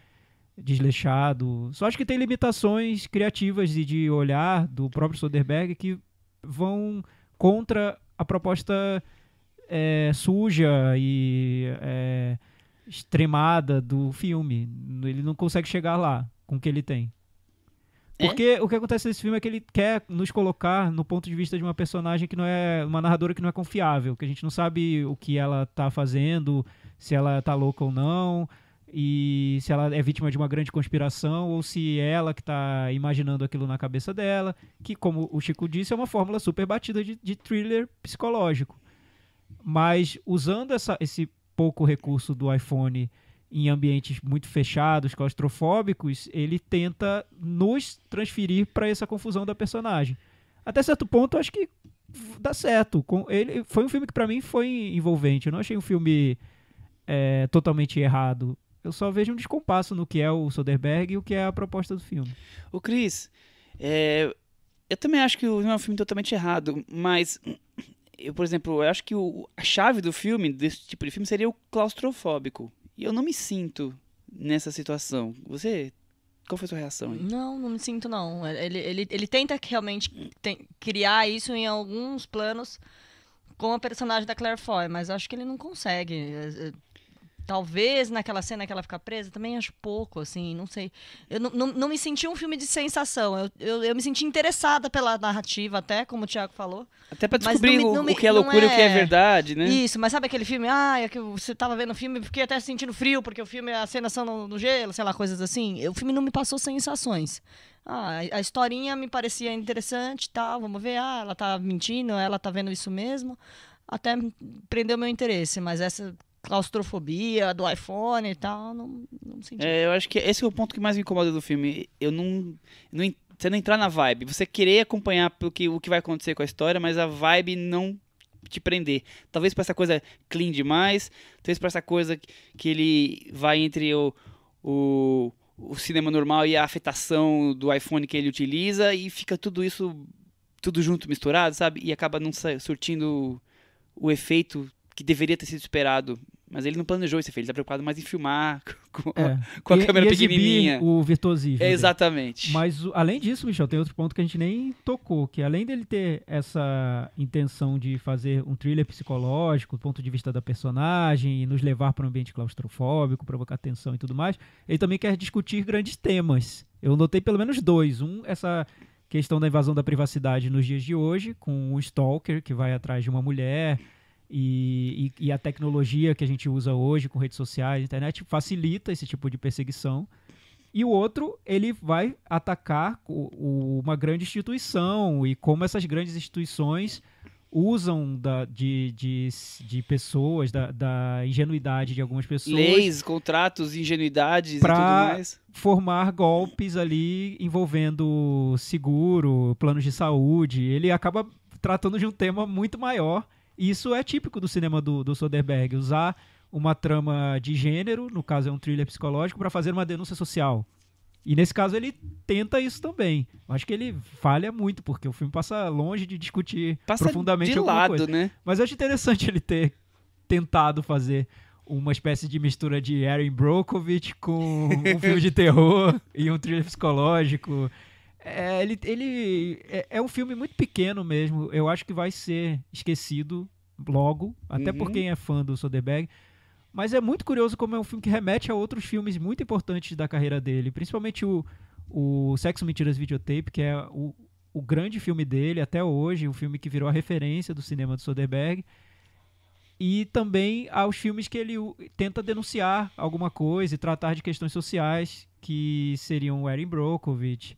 desleixado. Só acho que tem limitações criativas e de olhar do próprio Soderbergh que vão contra a proposta suja e extremada do filme. Ele não consegue chegar lá com o que ele tem. Porque o que acontece nesse filme é que ele quer nos colocar no ponto de vista de uma personagem que não é... uma narradora que não é confiável, que a gente não sabe o que ela tá fazendo, se ela tá louca ou não, e se ela é vítima de uma grande conspiração, ou se é ela que tá imaginando aquilo na cabeça dela, que, como o Chico disse, é uma fórmula super batida de thriller psicológico. Mas usando esse pouco recurso do iPhone em ambientes muito fechados, claustrofóbicos, ele tenta nos transferir para essa confusão da personagem. Até certo ponto, eu acho que dá certo. Ele foi um filme que para mim foi envolvente. Eu não achei um filme totalmente errado. Eu só vejo um descompasso no que é o Soderbergh e o que é a proposta do filme. O Cris, eu também acho que não é um filme totalmente errado, mas eu, por exemplo, eu acho que a chave do filme, desse tipo de filme, seria o claustrofóbico. E eu não me sinto nessa situação. Você Qual foi a sua reação aí? Não me sinto, não. Ele tenta realmente criar isso em alguns planos com a personagem da Claire Foy, mas acho que ele não consegue. Talvez naquela cena que ela fica presa, também acho pouco, assim, não sei. Eu não me senti um filme de sensação. Eu me senti interessada pela narrativa, até, como o Thiago falou. Até pra descobrir o que é loucura e o que é verdade, né? Isso, mas sabe aquele filme? É que você tava vendo o filme, fiquei até sentindo frio, porque o filme, as cenas são no gelo, sei lá, coisas assim. O filme não me passou sensações. A historinha me parecia interessante e tal, vamos ver, ela tá mentindo, ela tá vendo isso mesmo. Até prendeu meu interesse, mas essa claustrofobia do iPhone e tal, não senti. Eu acho que esse é o ponto que mais me incomoda do filme. Você não entrar na vibe, você querer acompanhar o que vai acontecer com a história, mas a vibe não te prender. Talvez pra essa coisa clean demais, talvez pra essa coisa que ele vai entre o cinema normal e a afetação do iPhone que ele utiliza, e fica tudo isso, tudo junto, misturado, sabe? E acaba não surtindo o efeito que deveria ter sido esperado. Mas ele não planejou esse efeito, ele tá preocupado mais em filmar com a câmera pequenininha. O virtuosismo. Exatamente. Mas, além disso, Michel, tem outro ponto que a gente nem tocou, que além dele ter essa intenção de fazer um thriller psicológico, do ponto de vista da personagem, e nos levar para um ambiente claustrofóbico, provocar tensão e tudo mais, ele também quer discutir grandes temas. Eu notei pelo menos dois. Essa questão da invasão da privacidade nos dias de hoje, com um stalker que vai atrás de uma mulher. E a tecnologia que a gente usa hoje com redes sociais, internet, facilita esse tipo de perseguição. E o outro, ele vai atacar uma grande instituição e como essas grandes instituições usam de pessoas, da ingenuidade de algumas pessoas. Leis, contratos, ingenuidades e tudo mais. Formar golpes ali envolvendo seguro, planos de saúde. Ele acaba tratando de um tema muito maior. Isso é típico do cinema do Soderbergh, usar uma trama de gênero, no caso é um thriller psicológico, para fazer uma denúncia social. E nesse caso ele tenta isso também. Eu acho que ele falha muito, porque o filme passa longe de discutir profundamente de alguma lado, coisa. Né? Mas eu acho interessante ele ter tentado fazer uma espécie de mistura de Erin Brockovich com um filme de terror e um thriller psicológico. Ele é um filme muito pequeno mesmo. Eu acho que vai ser esquecido logo, até por quem é fã do Soderbergh. Mas é muito curioso como é um filme que remete a outros filmes muito importantes da carreira dele. Principalmente o Sexo, Mentiras, Videotape, que é o grande filme dele até hoje. Um filme que virou a referência do cinema do Soderbergh. E também aos filmes que ele tenta denunciar alguma coisa e tratar de questões sociais, que seriam o Erin Brockovich,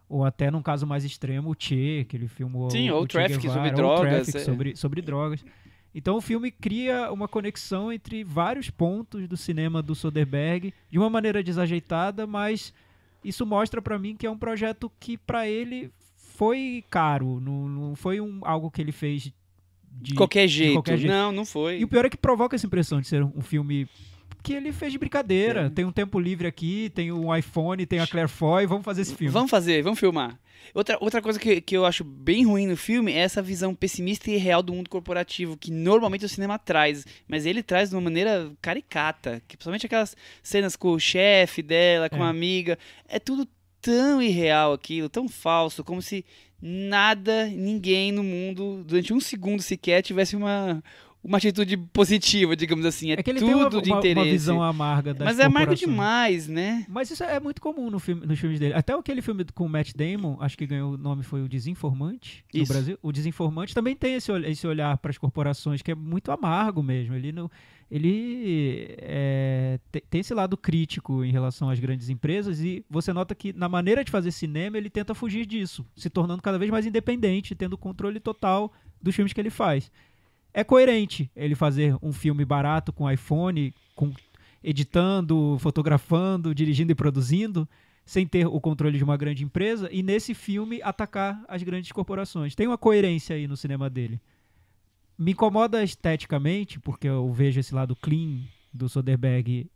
ou até, num caso mais extremo, o Che, que ele filmou. Sim, ou o Traffic sobre drogas. drogas. Sobre drogas. Então o filme cria uma conexão entre vários pontos do cinema do Soderbergh, de uma maneira desajeitada, mas isso mostra pra mim que é um projeto que pra ele foi caro, não foi algo que ele fez de qualquer jeito. De qualquer jeito. Não foi. E o pior é que provoca essa impressão de ser um filme que ele fez de brincadeira. Sim. Tem um tempo livre aqui, tem um iPhone, tem a Claire Foy, vamos fazer esse filme. Vamos filmar. Outra coisa que eu acho bem ruim no filme é essa visão pessimista e real do mundo corporativo, que normalmente o cinema traz, mas ele traz de uma maneira caricata, que principalmente aquelas cenas com o chefe dela, com a amiga, é tudo tão irreal aquilo, tão falso, como se ninguém no mundo, durante um segundo sequer, tivesse uma atitude positiva, digamos assim. É que ele tudo tem de interesse. Uma visão amarga das Mas é amargo demais, né? Mas isso é muito comum nos filmes dele. Até aquele filme com o Matt Damon, acho que ganhou o nome, foi O Desinformante, no Brasil. O Desinformante também tem esse olhar para as corporações, que é muito amargo mesmo. Ele tem esse lado crítico em relação às grandes empresas, e você nota que na maneira de fazer cinema ele tenta fugir disso, se tornando cada vez mais independente, tendo controle total dos filmes que ele faz. É coerente ele fazer um filme barato com iPhone, editando, fotografando, dirigindo e produzindo, sem ter o controle de uma grande empresa, e nesse filme atacar as grandes corporações. Tem uma coerência aí no cinema dele. Me incomoda esteticamente, porque eu vejo esse lado clean do Soderbergh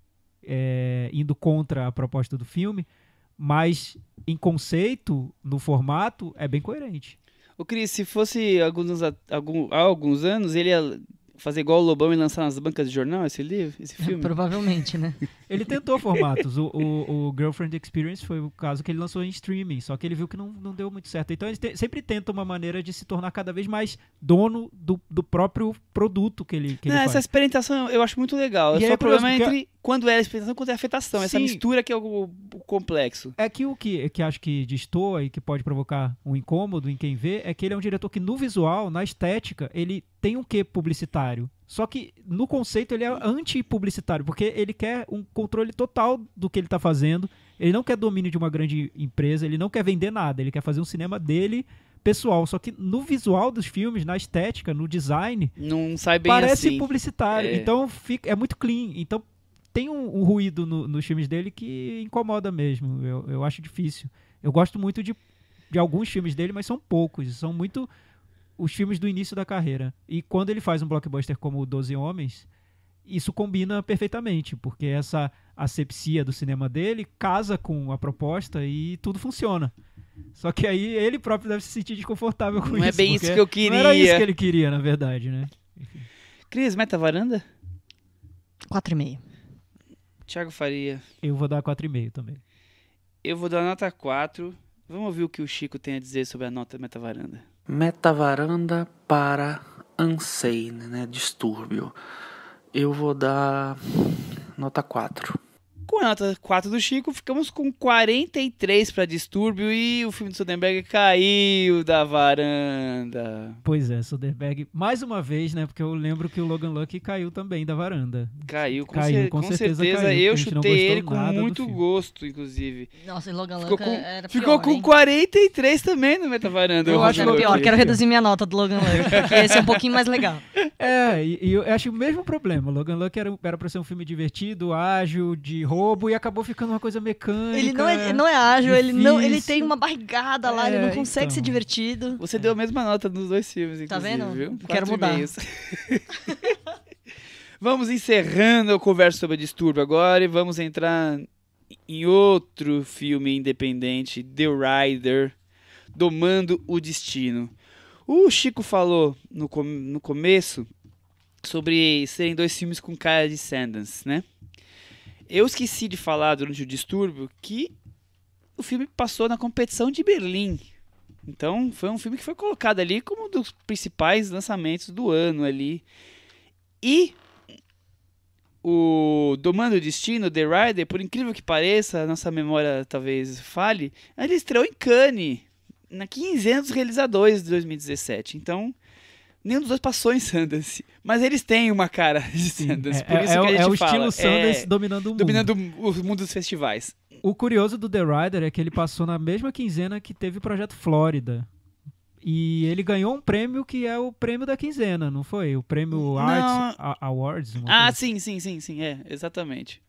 indo contra a proposta do filme, mas em conceito, no formato, é bem coerente. Ô Cris, se fosse há alguns anos, ele ia fazer igual o Lobão e lançar nas bancas de jornal esse filme? Provavelmente, né? Ele tentou formatos. O Girlfriend Experience foi o caso que ele lançou em streaming, só que ele viu que não deu muito certo. Então ele sempre tenta uma maneira de se tornar cada vez mais dono do próprio produto que ele Essa faz. experimentação eu acho muito legal. E Só é o problema é curioso, entre quando é a experimentação e quando é a afetação. Essa Sim. mistura que é o complexo. É que o que acho que destoa e que pode provocar um incômodo em quem vê é que ele é um diretor que no visual, na estética, ele tem um quê publicitário. Só que no conceito ele é anti-publicitário, porque ele quer um controle total do que ele está fazendo. Ele não quer domínio de uma grande empresa, ele não quer vender nada, ele quer fazer um cinema dele pessoal. Só que no visual dos filmes, na estética, no design, Não sai bem parece assim. publicitário. É. Então é muito clean. Então tem um ruído nos filmes dele que incomoda mesmo. Eu acho difícil. Eu gosto muito de alguns filmes dele, mas são poucos. São muito os filmes do início da carreira. E quando ele faz um blockbuster como o 12 Homens, isso combina perfeitamente, porque essa asepsia do cinema dele casa com a proposta e tudo funciona. Só que aí ele próprio deve se sentir desconfortável com isso. Não é bem porque isso que eu queria. Não era isso que ele queria, na verdade, né? Cris, meta varanda? 4,5. Thiago Faria. Eu vou dar 4,5 também. Eu vou dar nota 4. Vamos ouvir o que o Chico tem a dizer sobre a nota meta varanda. Metavaranda para Unsane, né? Distúrbio. Eu vou dar nota 4. Com a nota 4 do Chico, ficamos com 43 para Distúrbio e o filme do Soderbergh caiu da varanda. Pois é, Soderbergh, mais uma vez, né? Porque eu lembro que o Logan Lucky caiu também da varanda. Caiu, com certeza caiu, certeza. porque Eu a gente não chutei gostou ele com nada do muito filme. gosto, inclusive. Nossa, e Logan Ficou Lucky com, era ficou pior, com hein? 43 também no meta varanda. Eu o acho Era Logan pior, Lucky. quero reduzir minha nota do Logan Lucky, porque esse é um pouquinho mais legal. E eu acho o mesmo problema. Logan Lucky era pra ser um filme divertido, ágil, de roubo, e acabou ficando uma coisa mecânica. Ele não é ágil, ele difícil. tem uma barrigada lá, ele não consegue então. ser divertido. Você deu a mesma nota nos dois filmes, inclusive, Tá vendo? viu? Quero 4,5. mudar. Vamos encerrando a conversa sobre a Distúrbio agora e vamos entrar em outro filme independente, The Rider, Domando o Destino. O Chico falou no começo sobre serem dois filmes com cara de Sundance, né? Eu esqueci de falar durante o Distúrbio que o filme passou na competição de Berlim. Então, foi um filme que foi colocado ali como um dos principais lançamentos do ano ali. E o Domando o Destino, The Rider, por incrível que pareça, a nossa memória talvez falhe, ele estreou em Cannes, na quinzena dos realizadores de 2017. Então, nenhum dos dois passou em Sundance. Mas eles têm uma cara de Sundance. Por isso que a gente é o fala. estilo Sundance dominando o mundo. Dominando o mundo dos festivais. O curioso do The Rider é que ele passou na mesma quinzena que teve o Projeto Flórida. E ele ganhou um prêmio que é o prêmio da quinzena, não foi? O prêmio Arts Awards. Sim, exatamente.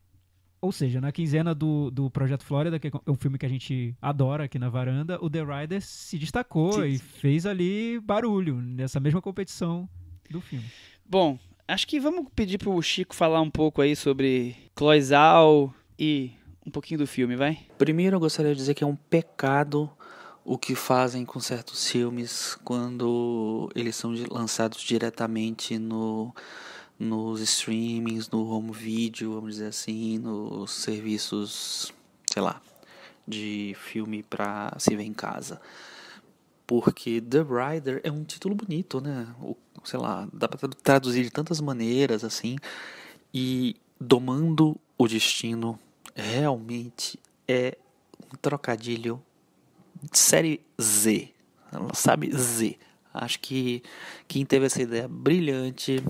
Ou seja, na quinzena do Projeto Flórida, que é um filme que a gente adora aqui na varanda, o The Rider se destacou e fez ali barulho nessa mesma competição do filme. Bom, acho que vamos pedir pro Chico falar um pouco aí sobre Cloizal e um pouquinho do filme, vai? Primeiro eu gostaria de dizer que é um pecado o que fazem com certos filmes quando eles são lançados diretamente nos streamings, no home video, vamos dizer assim, nos serviços, sei lá, de filme pra se ver em casa. Porque The Rider é um título bonito, né? Sei lá, dá pra traduzir de tantas maneiras, assim. E Domando o Destino realmente é um trocadilho de série Z. Sabe? Z. Acho que quem teve essa ideia brilhante...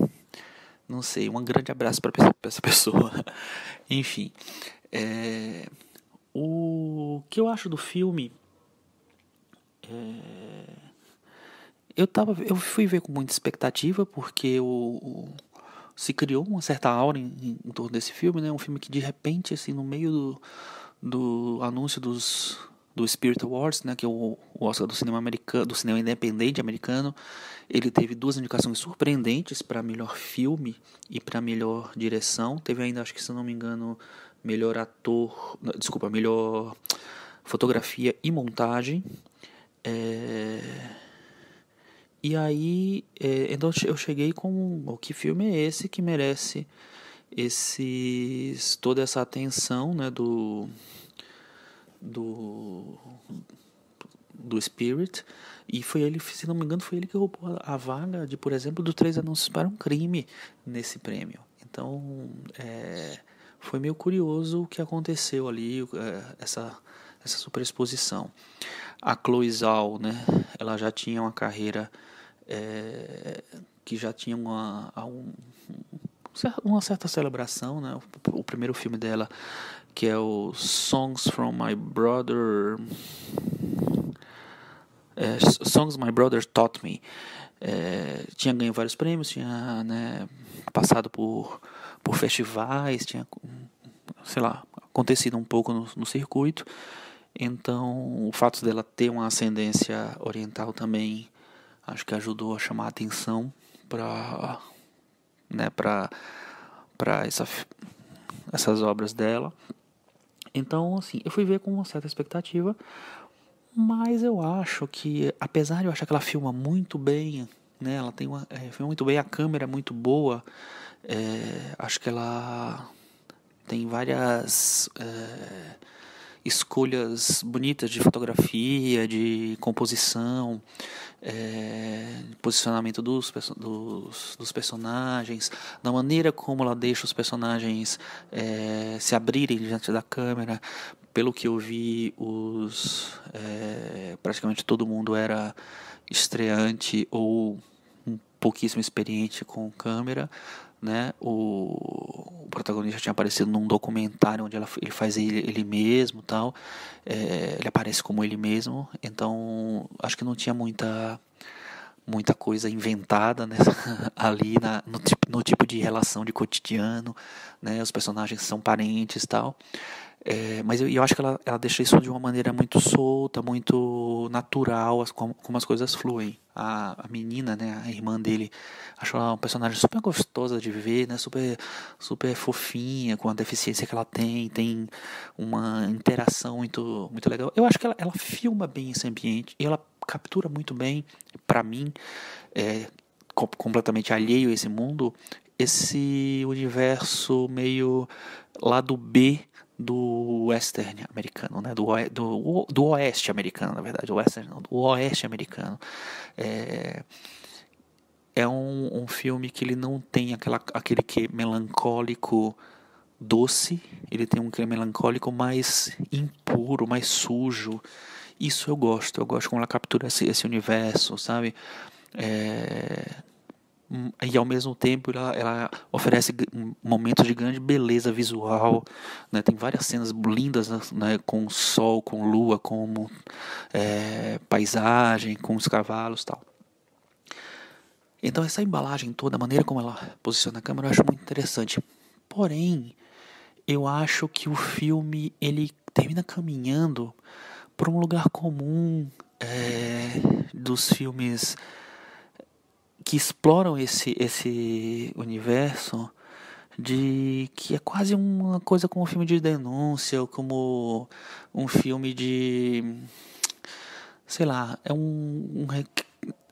Não sei, um grande abraço para essa pessoa. Enfim, o que eu acho do filme, eu fui ver com muita expectativa, porque se criou uma certa aura em torno desse filme, né? Um filme que de repente, assim, no meio do anúncio do Spirit Awards, né, que é o Oscar do cinema americano, do cinema independente americano, ele teve 2 indicações surpreendentes para melhor filme e para melhor direção. Teve ainda, acho que se não me engano, melhor fotografia e montagem. E aí, então eu cheguei com que filme é esse que merece toda essa atenção, né, do Spirit, e foi ele, se não me engano, foi ele que roubou a vaga de, por exemplo, do 3 Anúncios para um Crime nesse prêmio. Então, foi meio curioso o que aconteceu ali, essa superexposição. A Chloe Zhao, né, ela já tinha uma carreira que já tinha uma certa celebração, né? O primeiro filme dela, que é o Songs My Brother Taught Me, tinha ganho vários prêmios, tinha, né, passado por festivais, tinha, sei lá, acontecido um pouco no circuito. Então, o fato dela ter uma ascendência oriental também acho que ajudou a chamar a atenção para essas obras dela. Então, assim, eu fui ver com uma certa expectativa, mas eu acho que, apesar de eu achar que ela filma muito bem, né, ela tem filma muito bem, a câmera é muito boa, acho que ela tem várias escolhas bonitas de fotografia, de composição, posicionamento dos personagens, da maneira como ela deixa os personagens se abrirem diante da câmera. Pelo que eu vi, praticamente todo mundo era estreante ou pouquíssimo experiente com câmera, né? O protagonista tinha aparecido num documentário onde ele faz ele mesmo, tal. Ele aparece como ele mesmo, então acho que não tinha muita coisa inventada, né? Ali no tipo de relação de cotidiano, né? Os personagens são parentes e tal. Mas eu acho que ela deixa isso de uma maneira muito solta, muito natural, como as coisas fluem. A menina, né, a irmã dele, acho ela uma personagem super gostosa de ver, né, super, super fofinha, com a deficiência que ela tem uma interação muito, muito legal. Eu acho que ela filma bem esse ambiente, e ela captura muito bem, para mim, completamente alheio a esse mundo, esse universo meio lado B do western americano, né? do oeste americano, na verdade, o western não, do oeste americano. É um filme que ele não tem aquele que melancólico doce, ele tem um que melancólico mais impuro, mais sujo. Isso eu gosto como ela captura esse universo, sabe? E ao mesmo tempo ela oferece momentos de grande beleza visual, né? Tem várias cenas lindas, né? Com sol, com lua, com paisagem, com os cavalos e tal. Então essa embalagem toda, a maneira como ela posiciona a câmera, eu acho muito interessante. Porém, eu acho que o filme ele termina caminhando para um lugar comum dos filmes que exploram esse universo, de que é quase uma coisa como um filme de denúncia, ou como um filme de, sei lá,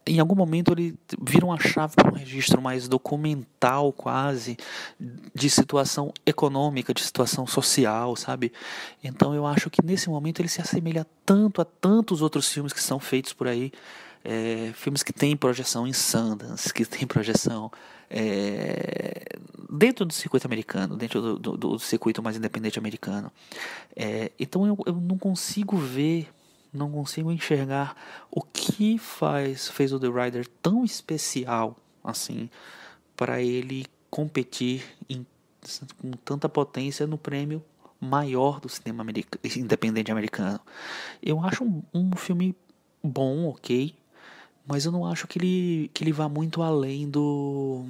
em algum momento ele vira uma chave para um registro mais documental, quase, de situação econômica, de situação social, sabe? Então eu acho que nesse momento ele se assemelha tanto a tantos outros filmes que são feitos por aí, filmes que têm projeção em Sundance, que têm projeção dentro do circuito americano, dentro do circuito mais independente americano. Então eu não consigo enxergar o que fez o The Rider tão especial assim para ele competir com tanta potência no prêmio maior do cinema independente americano. Eu acho um filme bom, ok, mas eu não acho que ele vá muito além do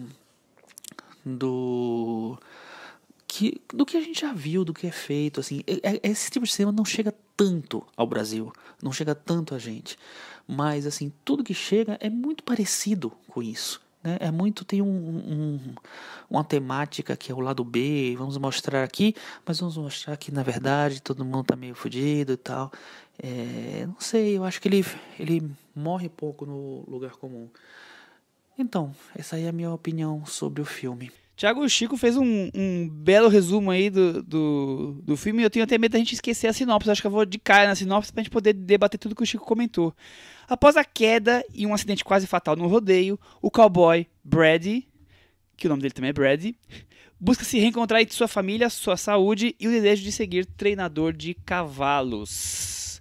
que a gente já viu, do que é feito, assim. Esse tipo de cinema não chega tanto ao Brasil, não chega tanto a gente, mas assim, tudo que chega é muito parecido com isso, né? Tem uma temática que é o lado B, vamos mostrar aqui, mas vamos mostrar que na verdade todo mundo tá meio fodido e tal. Não sei, eu acho que ele morre pouco no lugar comum. Então, essa aí é a minha opinião sobre o filme. Thiago, o Chico fez um belo resumo aí do filme. Eu tenho até medo da gente esquecer a sinopse. Acho que eu vou de cara na sinopse pra gente poder debater tudo que o Chico comentou. Após a queda e um acidente quase fatal no rodeio, o cowboy Brady, que o nome dele também é Brady, busca se reencontrar entre sua família, sua saúde e o desejo de seguir treinador de cavalos.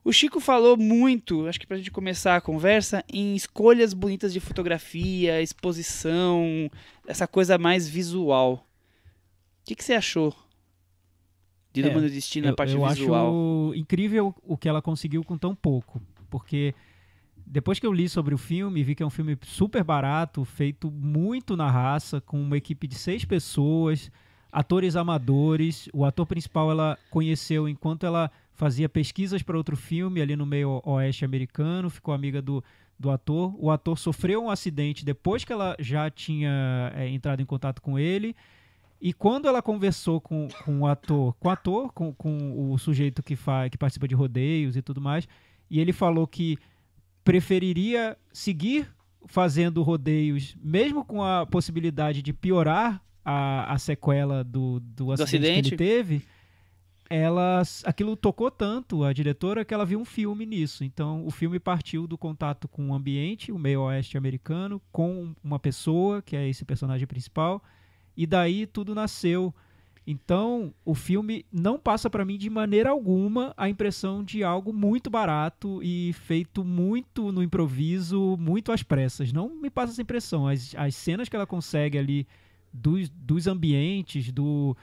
O Chico falou muito, acho que pra gente começar a conversa, em escolhas bonitas de fotografia, exposição, essa coisa mais visual. O que você achou de Duma do Destino na parte eu visual? acho incrível o que ela conseguiu com tão pouco, porque depois que eu li sobre o filme, vi que é um filme super barato, feito muito na raça, com uma equipe de 6 pessoas, atores amadores. O ator principal ela conheceu enquanto ela fazia pesquisas para outro filme ali no meio oeste americano, ficou amiga do ator. O ator sofreu um acidente depois que ela já tinha entrado em contato com ele. E quando ela conversou com o ator, com o sujeito que participa de rodeios e tudo mais, e ele falou que preferiria seguir fazendo rodeios, mesmo com a possibilidade de piorar a sequela do acidente que ele teve, aquilo tocou tanto a diretora que ela viu um filme nisso. Então o filme partiu do contato com o ambiente, o meio oeste americano, com uma pessoa, que é esse personagem principal, e daí tudo nasceu. Então o filme não passa para mim de maneira alguma a impressão de algo muito barato e feito muito no improviso, muito às pressas. Não me passa essa impressão. As cenas que ela consegue ali dos ambientes, do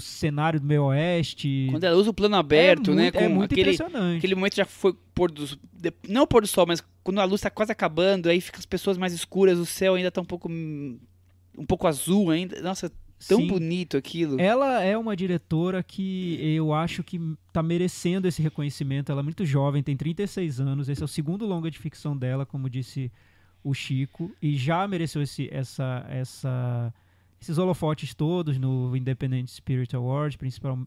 cenário do meio oeste. Quando ela usa o plano aberto, né? É muito impressionante. Aquele momento já foi não o pôr do sol, mas quando a luz está quase acabando, aí fica as pessoas mais escuras, o céu ainda tá um pouco azul ainda. Nossa, tão Sim. bonito aquilo. Ela é uma diretora que eu acho que tá merecendo esse reconhecimento. Ela é muito jovem, tem 36 anos. Esse é o segundo longa de ficção dela, como disse o Chico, e já mereceu esses holofotes todos no Independent Spirit Awards,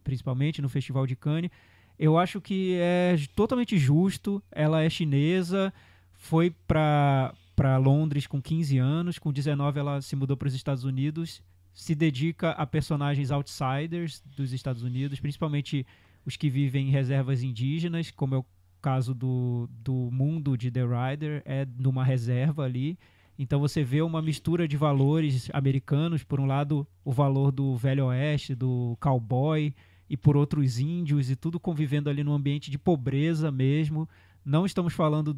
principalmente no Festival de Cannes. Eu acho que é totalmente justo. Ela é chinesa, foi para Londres com 15 anos, com 19 ela se mudou para os Estados Unidos, se dedica a personagens outsiders dos Estados Unidos, principalmente os que vivem em reservas indígenas, como é o caso do mundo de The Rider, é numa reserva ali. Então você vê uma mistura de valores americanos, por um lado o valor do Velho Oeste, do cowboy, e por outros índios, e tudo convivendo ali num ambiente de pobreza mesmo. Não estamos falando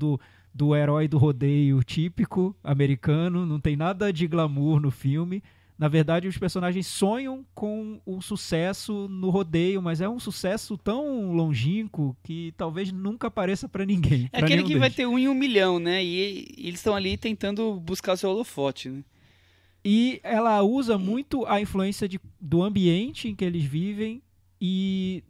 do herói do rodeio típico americano, não tem nada de glamour no filme. Na verdade, os personagens sonham com o sucesso no rodeio, mas é um sucesso tão longínquo que talvez nunca apareça pra ninguém. É aquele que vai ter 1 em 1 milhão, né? E eles estão ali tentando buscar o seu holofote, né? E ela usa muito a influência do ambiente em que eles vivem e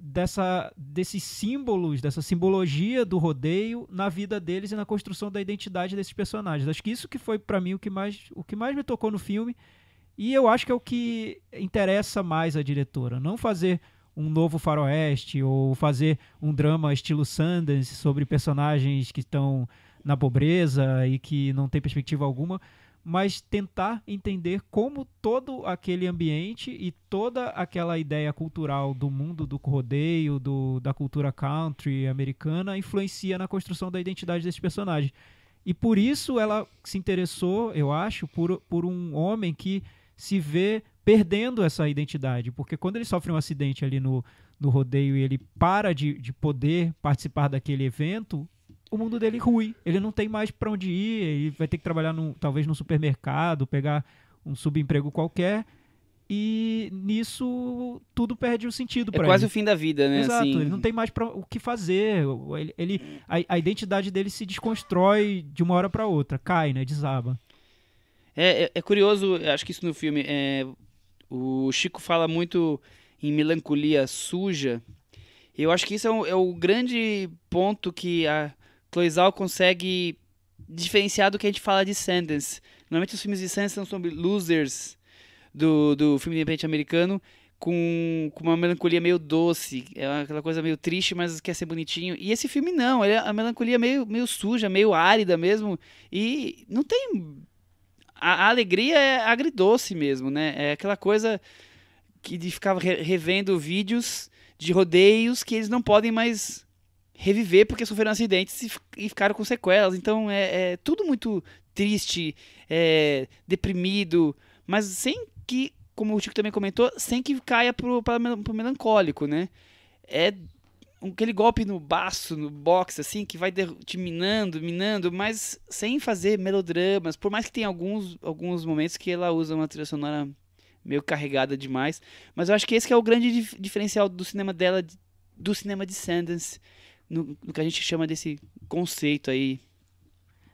desses símbolos, dessa simbologia do rodeio na vida deles e na construção da identidade desses personagens. Acho que isso que foi pra mim o que mais me tocou no filme. E eu acho que é o que interessa mais a diretora. Não fazer um novo faroeste ou fazer um drama estilo Sundance sobre personagens que estão na pobreza e que não tem perspectiva alguma, mas tentar entender como todo aquele ambiente e toda aquela ideia cultural do mundo do rodeio, da cultura country americana influencia na construção da identidade desses personagens. E por isso ela se interessou, eu acho, por um homem que se vê perdendo essa identidade, porque quando ele sofre um acidente ali no rodeio e ele para de poder participar daquele evento, o mundo dele rui, ele não tem mais para onde ir, ele vai ter que trabalhar talvez num supermercado, pegar um subemprego qualquer, e nisso tudo perde o sentido para ele. É quase o fim da vida, né? Exato, assim. ele não tem mais o que fazer, a identidade dele se desconstrói de uma hora para outra, cai, né, desaba. É curioso, acho que isso no filme, o Chico fala muito em melancolia suja. Eu acho que isso é o grande ponto que a Chloe Zhao consegue diferenciar do que a gente fala de Sundance. Normalmente os filmes de Sundance são sobre losers do filme independente americano, com uma melancolia meio doce, é aquela coisa meio triste, mas quer ser bonitinho. E esse filme não, a melancolia meio suja, meio árida mesmo, e não tem a alegria é agridoce mesmo, né? É aquela coisa de ficar revendo vídeos de rodeios que eles não podem mais reviver porque sofreram acidentes e ficaram com sequelas. Então é tudo muito triste, deprimido, mas sem que, como o Chico também comentou, sem que caia pro melancólico, né? É aquele golpe no baço, no boxe, assim, que vai te minando, mas sem fazer melodramas, por mais que tenha alguns momentos que ela usa uma trilha sonora meio carregada demais, mas eu acho que esse que é o grande diferencial do cinema dela, do cinema de Sundance, no que a gente chama desse conceito aí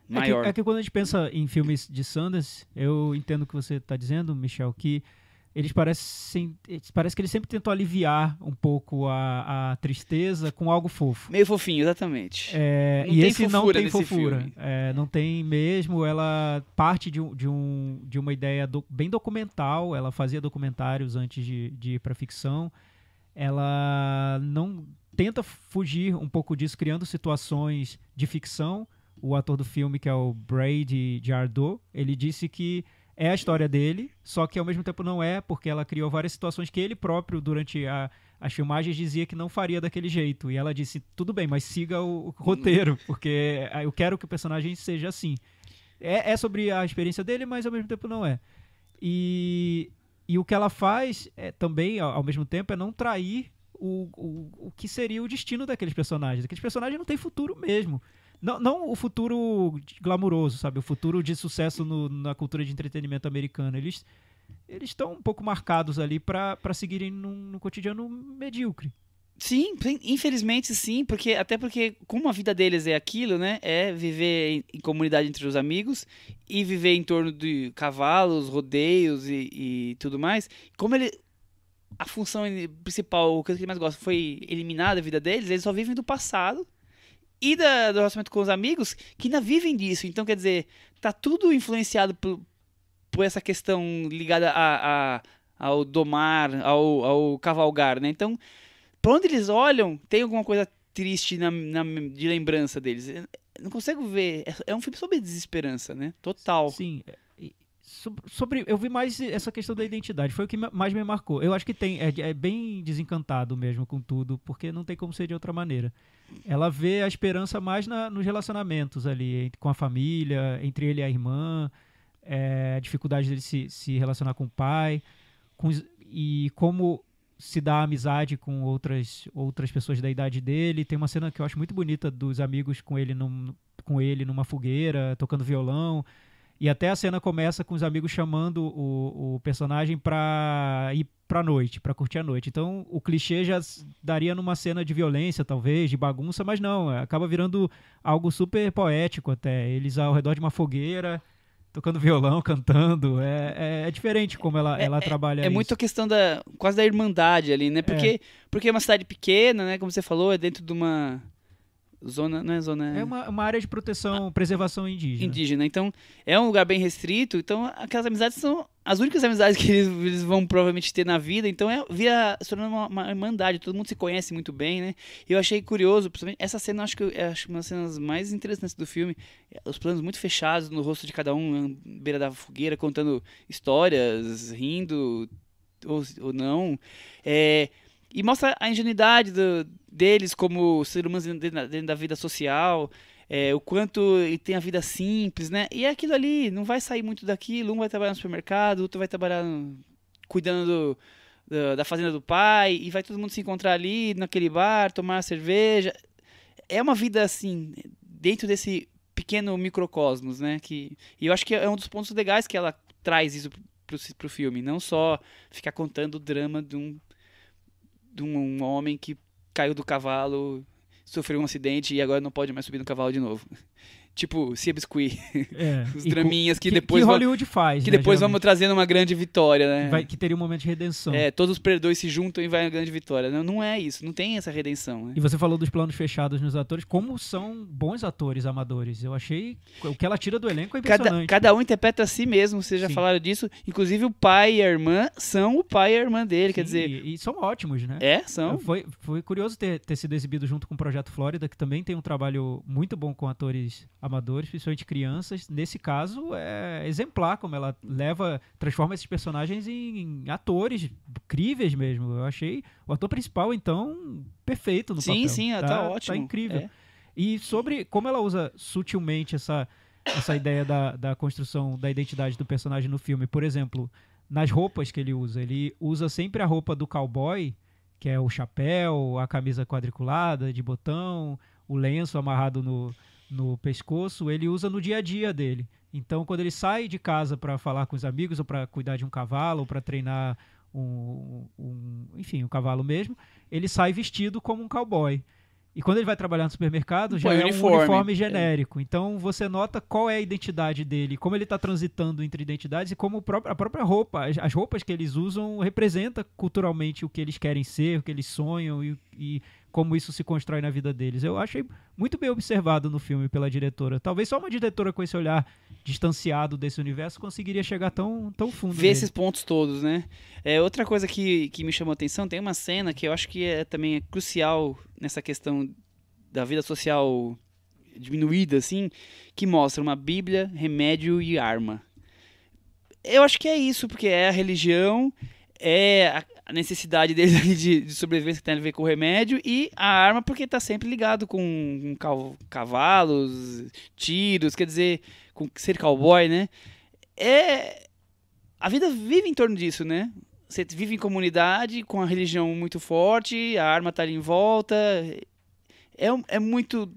maior. É que quando a gente pensa em filmes de Sundance, eu entendo o que você está dizendo, Michel, que parece que eles sempre tentam aliviar um pouco a tristeza com algo fofo. Meio fofinho, exatamente. E esse não tem fofura. Filme. Não tem mesmo. Ela parte de uma ideia bem documental. Ela fazia documentários antes de ir para ficção. Ela não tenta fugir um pouco disso, criando situações de ficção. O ator do filme, que é o Brady Jardot, ele disse que é a história dele, só que ao mesmo tempo não é, porque ela criou várias situações que ele próprio, durante as filmagens, dizia que não faria daquele jeito. E ela disse, tudo bem, mas siga o roteiro, porque eu quero que o personagem seja assim. É sobre a experiência dele, mas ao mesmo tempo não é. E o que ela faz também, ao mesmo tempo, é não trair o que seria o destino daqueles personagens. Aqueles personagens não têm futuro mesmo. Não o futuro glamuroso, sabe? O futuro de sucesso na cultura de entretenimento americano. Eles estão um pouco marcados ali para seguirem num cotidiano medíocre. Sim, infelizmente sim, até porque como a vida deles é aquilo, né? É viver em comunidade entre os amigos e viver em torno de cavalos, rodeios e tudo mais. Como a função principal, o que eles mais gostam, foi eliminar da vida deles, eles só vivem do passado e do relacionamento com os amigos, que ainda vivem disso. Então, quer dizer, tá tudo influenciado por essa questão ligada ao domar, ao cavalgar, né? Então, pra onde eles olham, tem alguma coisa triste de lembrança deles. Eu não consigo ver. É um filme sobre desesperança, né? Total. Sim. Eu vi mais essa questão da identidade, foi o que mais me marcou. Eu acho que é bem desencantado mesmo com tudo, porque não tem como ser de outra maneira. Ela vê a esperança mais nos relacionamentos ali, com a família, entre ele e a irmã, a dificuldade dele se relacionar com o pai, e como se dá amizade com outras pessoas da idade dele. Tem uma cena que eu acho muito bonita dos amigos com ele numa fogueira, tocando violão. E até a cena começa com os amigos chamando o personagem pra ir pra noite, pra curtir a noite. Então o clichê já daria numa cena de violência, talvez, de bagunça, mas não, acaba virando algo super poético até. Eles ao redor de uma fogueira, tocando violão, cantando. É diferente como ela trabalha isso. É muito a questão quase da irmandade ali, né? Porque é uma cidade pequena, né? Como você falou, é dentro de uma zona, não é zona... É uma área de proteção, preservação indígena. Então, é um lugar bem restrito. Então, aquelas amizades são as únicas amizades que eles vão provavelmente ter na vida. Então, se tornando uma irmandade. Todo mundo se conhece muito bem, né? E eu achei curioso, principalmente essa cena, acho uma das cenas mais interessantes do filme. Os planos muito fechados no rosto de cada um, à beira da fogueira, contando histórias, rindo ou não. E mostra a ingenuidade deles como seres humanos dentro da vida social, o quanto ele tem a vida simples, né? E é aquilo ali, não vai sair muito daquilo. Um vai trabalhar no supermercado, outro vai trabalhar cuidando da fazenda do pai, e vai todo mundo se encontrar ali naquele bar, tomar cerveja. É uma vida assim, dentro desse pequeno microcosmos, né? E eu acho que é um dos pontos legais que ela traz isso pro filme, não só ficar contando o drama de um homem que caiu do cavalo, sofreu um acidente e agora não pode mais subir no cavalo de novo. Tipo, Sea Biscuit. Os draminhas que depois... Que Hollywood faz, que depois vamos trazendo uma grande vitória, né? Que teria um momento de redenção. Todos os perdões se juntam e vai uma grande vitória. Não é isso, não tem essa redenção. Né? E você falou dos planos fechados nos atores. Como são bons atores amadores. Eu achei... O que ela tira do elenco é impressionante. Cada um interpreta a si mesmo, vocês já falaram disso. Inclusive o pai e a irmã são o pai e a irmã dele, quer dizer... E são ótimos, né? São. Foi curioso ter sido exibido junto com o Projeto Flórida, que também tem um trabalho muito bom com atores amadores, principalmente crianças. Nesse caso, é exemplar como ela transforma esses personagens em atores incríveis mesmo. Eu achei o ator principal, então, perfeito no papel. Sim, tá ótimo. Tá incrível. É. E sobre como ela usa sutilmente essa ideia da construção da identidade do personagem no filme. Por exemplo, nas roupas que ele usa sempre a roupa do cowboy, que é o chapéu, a camisa quadriculada de botão, o lenço amarrado no pescoço, ele usa no dia a dia dele. Então, quando ele sai de casa para falar com os amigos, ou para cuidar de um cavalo, ou para treinar enfim, um cavalo mesmo, ele sai vestido como um cowboy. E quando ele vai trabalhar no supermercado, já é um uniforme genérico. Então você nota qual é a identidade dele, como ele está transitando entre identidades e como a própria roupa, as roupas que eles usam representa culturalmente o que eles querem ser, o que eles sonham e como isso se constrói na vida deles. Eu achei muito bem observado no filme pela diretora. Talvez só uma diretora com esse olhar distanciado desse universo conseguiria chegar tão fundo Ver nele. esses pontos todos, né? Outra coisa que me chamou a atenção, tem uma cena que eu acho que também é crucial nessa questão da vida social diminuída, assim, que mostra uma Bíblia, remédio e arma. Eu acho que é isso, porque é a religião, é a necessidade deles ali de sobrevivência que tem a ver com o remédio, e a arma porque está sempre ligado com cavalos, tiros, quer dizer, com ser cowboy, né? A vida vive em torno disso, né? Você vive em comunidade, com a religião muito forte, a arma tá ali em volta. É muito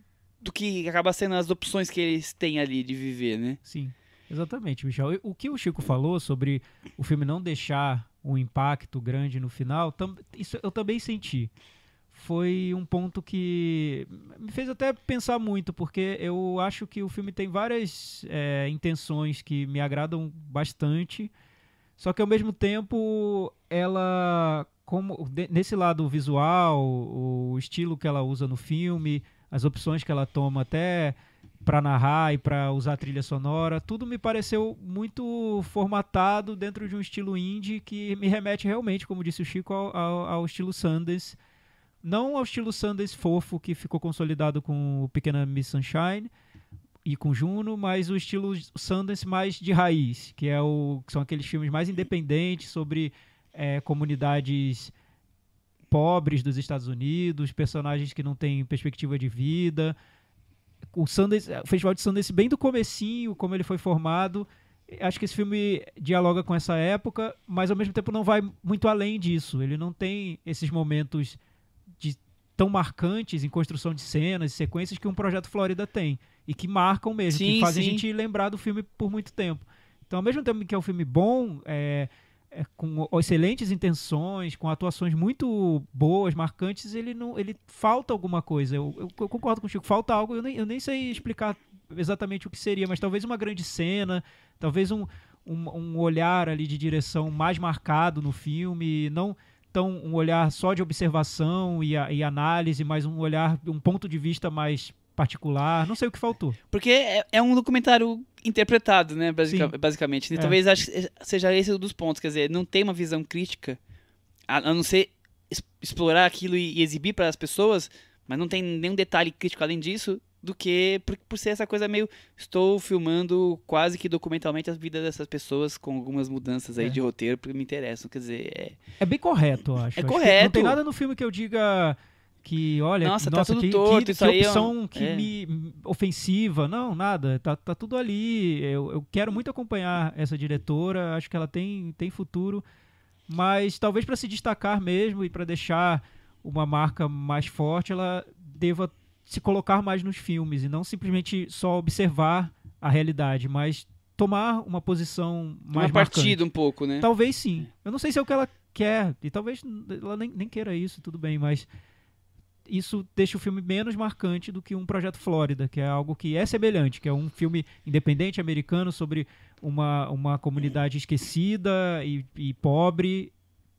do que acaba sendo as opções que eles têm ali de viver, né? Sim, exatamente, Michel. O que o Chico falou sobre o filme não deixar um impacto grande no final, isso eu também senti. Foi um ponto que me fez até pensar muito, porque eu acho que o filme tem várias intenções que me agradam bastante, só que ao mesmo tempo ela, nesse lado visual, o estilo que ela usa no filme, as opções que ela toma até para narrar e para usar a trilha sonora, tudo me pareceu muito formatado dentro de um estilo indie que me remete realmente, como disse o Chico, ao estilo Sundance. Não ao estilo Sundance fofo que ficou consolidado com o Pequena Miss Sunshine e com Juno, mas o estilo Sundance mais de raiz, que são aqueles filmes mais independentes sobre comunidades pobres dos Estados Unidos, personagens que não têm perspectiva de vida. O Festival de Sundance bem do comecinho, como ele foi formado, acho que esse filme dialoga com essa época, mas ao mesmo tempo não vai muito além disso. Ele não tem esses momentos tão marcantes em construção de cenas e sequências que um Projeto Flórida tem, e que marcam mesmo, que fazem a gente lembrar do filme por muito tempo. Então, ao mesmo tempo que é um filme bom, com excelentes intenções, com atuações muito boas, marcantes, ele falta alguma coisa. Eu concordo com o Chico, falta algo, eu nem sei explicar exatamente o que seria, mas talvez uma grande cena, talvez um olhar ali de direção mais marcado no filme, não tão um olhar só de observação e análise, mas um ponto de vista mais particular. Não sei o que faltou. Porque é um documentário interpretado, né, basicamente. E talvez seja esse um dos pontos, quer dizer, não tem uma visão crítica, a não ser explorar aquilo e exibir para as pessoas, mas não tem nenhum detalhe crítico além disso, do que por ser essa coisa meio, estou filmando quase que documentalmente a vida dessas pessoas com algumas mudanças aí de roteiro porque me interessam, quer dizer... É bem correto, eu acho. Correto. Não tem nada no filme que eu diga que, olha, nossa tá tudo torto, que isso aí opção me ofensiva. Não, nada, tá tudo ali. Eu quero muito acompanhar essa diretora, acho que ela tem futuro, mas talvez para se destacar mesmo e para deixar uma marca mais forte, ela deva se colocar mais nos filmes e não simplesmente só observar a realidade, mas tomar uma posição mais partida um pouco, né? Talvez sim. Eu não sei se é o que ela quer, e talvez ela nem queira isso, tudo bem, mas isso deixa o filme menos marcante do que um Projeto Flórida, que é algo que é semelhante, que é um filme independente americano sobre uma comunidade esquecida e pobre,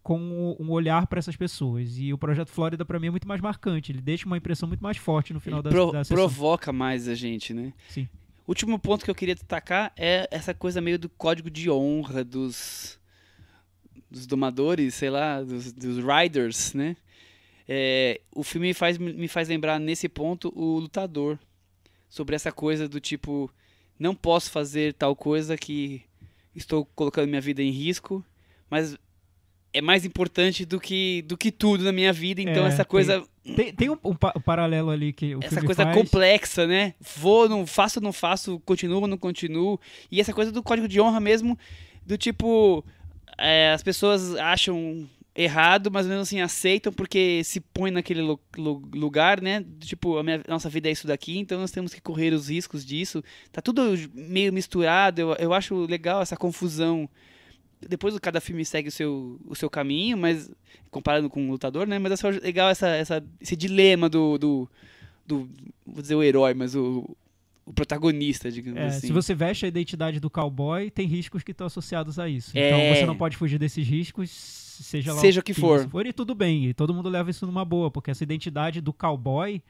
com um olhar para essas pessoas. E o Projeto Flórida, para mim, é muito mais marcante. Ele deixa uma impressão muito mais forte no final da sessão. Provoca mais a gente, né? Sim. Último ponto que eu queria destacar é essa coisa meio do código de honra dos domadores, sei lá, dos riders, né? O filme me faz lembrar, nesse ponto, o Lutador, sobre essa coisa do tipo, não posso fazer tal coisa que estou colocando minha vida em risco, mas é mais importante do que tudo na minha vida, então essa coisa... Tem um paralelo ali que o essa filme coisa faz. complexa, né? Vou, não faço, continuo, não continuo. E essa coisa do código de honra mesmo, do tipo, as pessoas acham errado, mas mesmo assim aceitam porque se põe naquele lugar, né? Tipo, nossa vida é isso daqui, então nós temos que correr os riscos disso. Tá tudo meio misturado, eu acho legal essa confusão. Depois cada filme segue o seu caminho, mas comparado com o Lutador, né? Mas eu acho legal esse dilema do vou dizer o herói, mas o protagonista, digamos assim. Se você veste a identidade do cowboy, tem riscos que estão associados a isso. Então você não pode fugir desses riscos, seja o que for. E tudo bem, e todo mundo leva isso numa boa, porque essa identidade do cowboy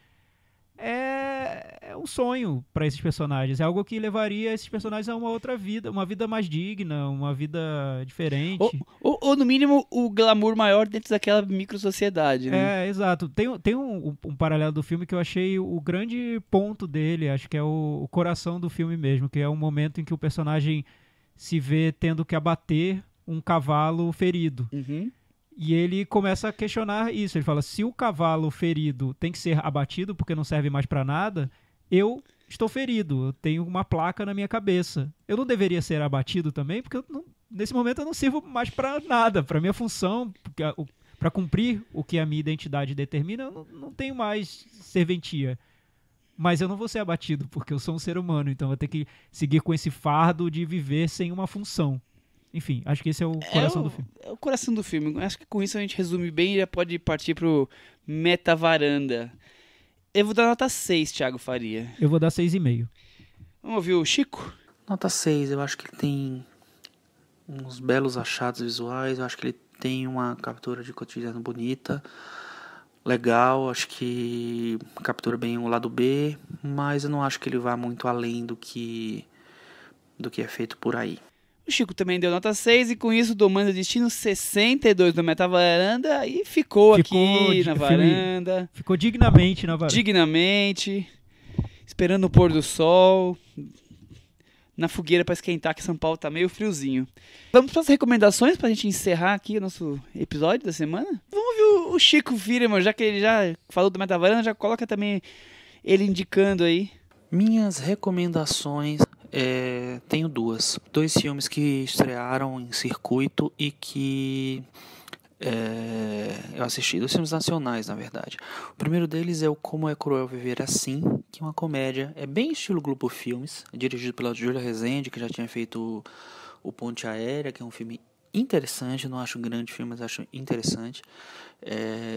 é um sonho para esses personagens. É algo que levaria esses personagens a uma outra vida, uma vida mais digna, uma vida diferente. Ou no mínimo, o glamour maior dentro daquela micro-sociedade, né? Exato. Tem um paralelo do filme que eu achei o grande ponto dele, acho que é o coração do filme mesmo, que é um momento em que o personagem se vê tendo que abater um cavalo ferido. Uhum. E ele começa a questionar isso. Ele fala, se o cavalo ferido tem que ser abatido porque não serve mais para nada, eu estou ferido, eu tenho uma placa na minha cabeça. Eu não deveria ser abatido também, porque nesse momento eu não sirvo mais para nada. Para minha função, para cumprir o que a minha identidade determina, eu não tenho mais serventia. Mas eu não vou ser abatido, porque eu sou um ser humano, então eu vou ter que seguir com esse fardo de viver sem uma função. Enfim, acho que esse é o coração do filme. É o coração do filme. Acho que com isso a gente resume bem e já pode partir pro Metavaranda. Eu vou dar nota 6, Thiago Faria. Eu vou dar 6,5. Vamos ouvir o Chico? Nota 6, eu acho que ele tem uns belos achados visuais, eu acho que ele tem uma captura de cotidiano bonita, legal, acho que captura bem o lado B, mas eu não acho que ele vá muito além do que é feito por aí. O Chico também deu nota 6 e com isso domando o destino 62 do Metavaranda e ficou aqui na varanda. Ficou dignamente na varanda. Dignamente, esperando o pôr do sol, na fogueira para esquentar, que São Paulo tá meio friozinho. Vamos para as recomendações pra gente encerrar aqui o nosso episódio da semana? Vamos ouvir o Chico Firman, já que ele já falou do Metavaranda, já coloca também ele indicando aí. Minhas recomendações... tenho dois filmes que estrearam em circuito e que eu assisti, 2 filmes nacionais, na verdade. O primeiro deles é o Como é Cruel Viver Assim, que é uma comédia, é bem estilo Globo Filmes, dirigido pela Júlia Rezende, que já tinha feito o Ponte Aérea, que é um filme interessante, não acho um grande filme, mas acho interessante.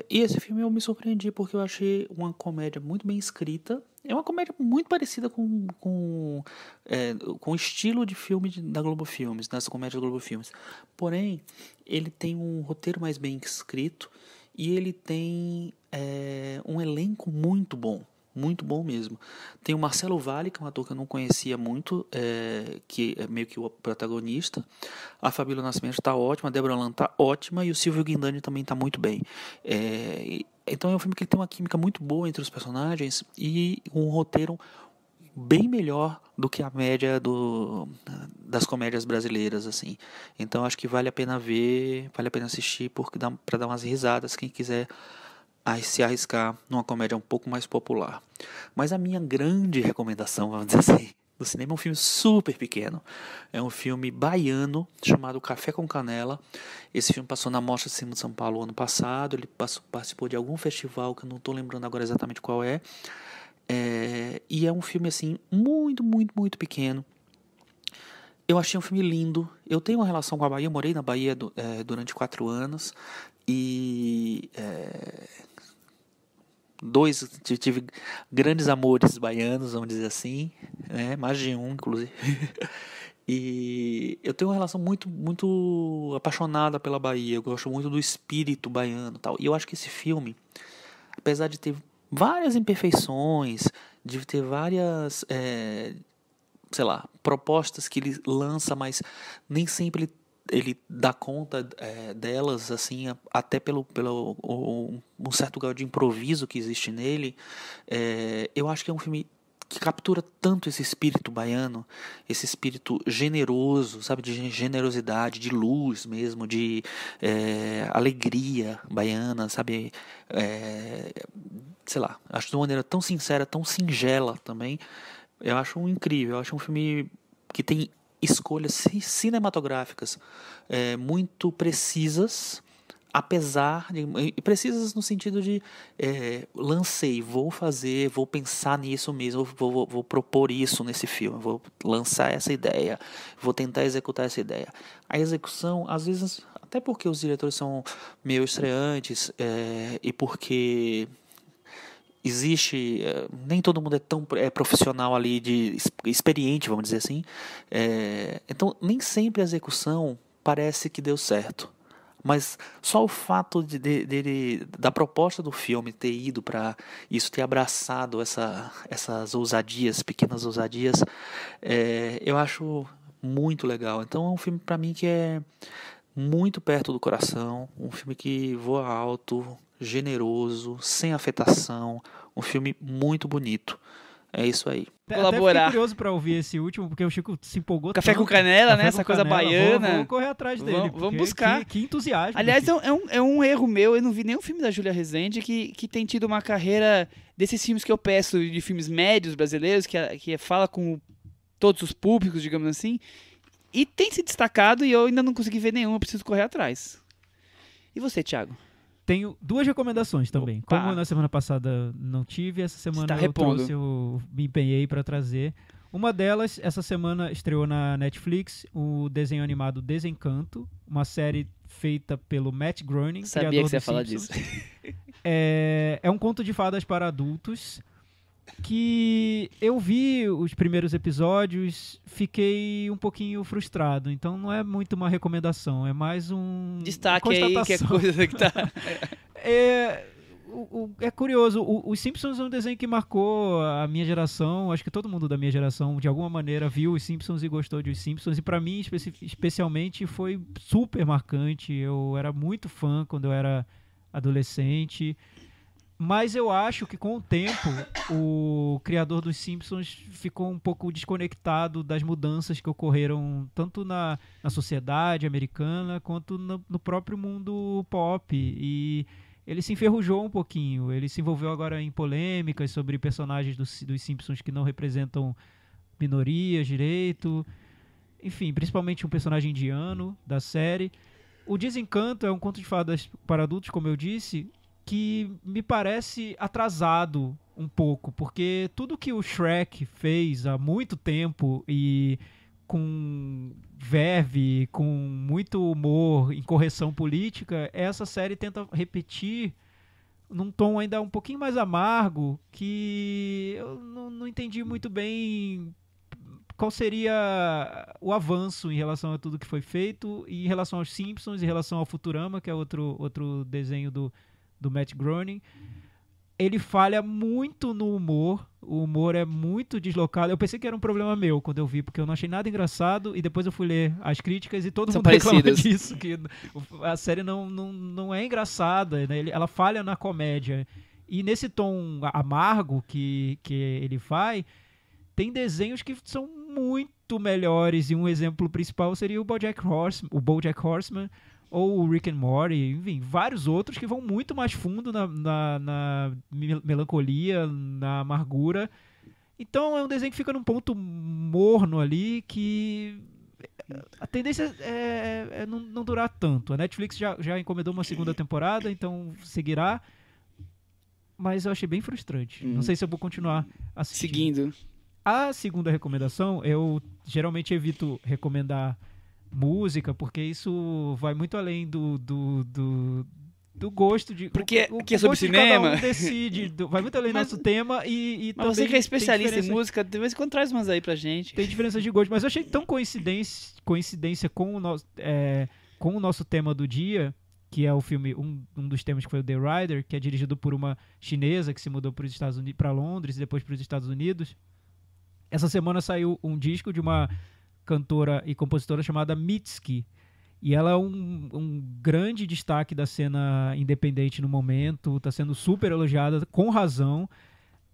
E esse filme eu me surpreendi porque eu achei uma comédia muito bem escrita. É uma comédia muito parecida com o estilo de filme da Globo Filmes, das comédias da Globo Filmes. Porém, ele tem um roteiro mais bem escrito e ele tem um elenco muito bom mesmo. Tem o Marcelo Valle, que é um ator que eu não conhecia muito, que é meio que o protagonista. A Fabíola Nascimento está ótima, a Débora Lan está ótima e o Silvio Guindani também está muito bem. Então é um filme que ele tem uma química muito boa entre os personagens e um roteiro bem melhor do que a média das comédias brasileiras, assim. Então acho que vale a pena ver, vale a pena assistir para dar umas risadas, quem quiser se arriscar numa comédia um pouco mais popular. Mas a minha grande recomendação, vamos dizer assim, do cinema é um filme super pequeno. É um filme baiano chamado Café com Canela. Esse filme passou na Mostra de Cinema de São Paulo ano passado. Ele participou de algum festival que eu não estou lembrando agora exatamente qual é. E é um filme assim muito, muito, muito pequeno. Eu achei um filme lindo. Eu tenho uma relação com a Bahia. Eu morei na Bahia durante 4 anos. E tive grandes amores baianos, vamos dizer assim, né? Mais de um, inclusive. E eu tenho uma relação muito, muito apaixonada pela Bahia. Eu gosto muito do espírito baiano, tal. E eu acho que esse filme, apesar de ter várias imperfeições, de ter várias, propostas que ele lança, mas nem sempre ele dá conta delas, assim, até pelo um certo grau de improviso que existe nele. Eu acho que é um filme que captura tanto esse espírito baiano, esse espírito generoso, sabe, de generosidade, de luz mesmo, de alegria baiana, sabe, sei lá, acho de uma maneira tão sincera, tão singela também. Eu acho incrível, eu acho um filme que tem escolhas cinematográficas muito precisas, apesar de precisas no sentido de lancei, vou fazer, vou pensar nisso mesmo, vou propor isso nesse filme, vou lançar essa ideia, vou tentar executar essa ideia. A execução, às vezes, até porque os diretores são meio estreantes e porque existe, nem todo mundo é tão profissional ali, de experiente, vamos dizer assim, então nem sempre a execução parece que deu certo. Mas só o fato da proposta do filme ter ido para isso, ter abraçado essas ousadias, pequenas ousadias, eu acho muito legal. Então é um filme para mim que é muito perto do coração, um filme que voa alto, generoso, sem afetação, um filme muito bonito. É isso aí. Colaborar. Até fiquei curioso pra ouvir esse último, porque o Chico se empolgou Café tanto. com canela, Café né? com Essa coisa canela. baiana. Vamos correr atrás dele. Vamos buscar. Que entusiasmo. Aliás, Chico. é um erro meu. Eu não vi nenhum filme da Júlia Rezende que tem tido uma carreira desses filmes que eu peço, de filmes médios brasileiros, que fala com todos os públicos, digamos assim, e tem se destacado e eu ainda não consegui ver nenhum. Eu preciso correr atrás. E você, Thiago? Tenho 2 recomendações também. Opa. Como na semana passada não tive, essa semana Está eu repondo. me empenhei para trazer. Uma delas, essa semana estreou na Netflix o desenho animado Desencanto, uma série feita pelo Matt Groening, Sabia criador que você ia dos falar Simpsons. disso. É um conto de fadas para adultos que eu vi os primeiros episódios, fiquei um pouquinho frustrado. Então não é muito uma recomendação, é mais um Destaque aí, que é coisa que tá... É curioso, os Simpsons é um desenho que marcou a minha geração, acho que todo mundo da minha geração de alguma maneira viu os Simpsons e gostou de os Simpsons, e pra mim especialmente foi super marcante. Eu era muito fã quando eu era adolescente, mas eu acho que com o tempo o criador dos Simpsons ficou um pouco desconectado das mudanças que ocorreram tanto na sociedade americana quanto no próprio mundo pop, e ele se enferrujou um pouquinho. Ele se envolveu agora em polêmicas sobre personagens dos Simpsons que não representam minorias direito. Enfim, principalmente um personagem indiano da série. O Desencanto é um conto de fadas para adultos, como eu disse, que me parece atrasado um pouco, porque tudo que o Shrek fez há muito tempo e com verve, com muito humor, em correção política, essa série tenta repetir num tom ainda um pouquinho mais amargo, que eu não entendi muito bem qual seria o avanço em relação a tudo que foi feito, e em relação aos Simpsons, em relação ao Futurama, que é outro desenho do Matt Groening. Ele falha muito no humor, o humor é muito deslocado. Eu pensei que era um problema meu quando eu vi, porque eu não achei nada engraçado, e depois eu fui ler as críticas e todo São mundo reclama parecidas. disso, que a série não é engraçada, né? Ela falha na comédia. E nesse tom amargo que ele faz, tem desenhos que são muito melhores, e um exemplo principal seria o BoJack Horseman, ou o Rick and Morty, enfim, vários outros que vão muito mais fundo na melancolia, na amargura. Então é um desenho que fica num ponto morno ali, que a tendência é não durar tanto. A Netflix já encomendou uma segunda temporada, então seguirá, mas eu achei bem frustrante. Não sei se eu vou continuar assistindo. Seguindo. A segunda recomendação, eu geralmente evito recomendar música, porque isso vai muito além do gosto de... Porque aqui é sobre gosto de cinema. cada um decide, vai muito além do nosso tema, e Mas também você que é especialista em tem música, de vez em quando traz umas aí pra gente. tem diferença de gosto, mas eu achei tão coincidência com o nosso tema do dia, que é o filme, um dos temas que foi o The Rider, que é dirigido por uma chinesa que se mudou para Londres e depois para os Estados Unidos. Essa semana saiu um disco de uma cantora e compositora chamada Mitski, e ela é um grande destaque da cena independente no momento, está sendo super elogiada, com razão.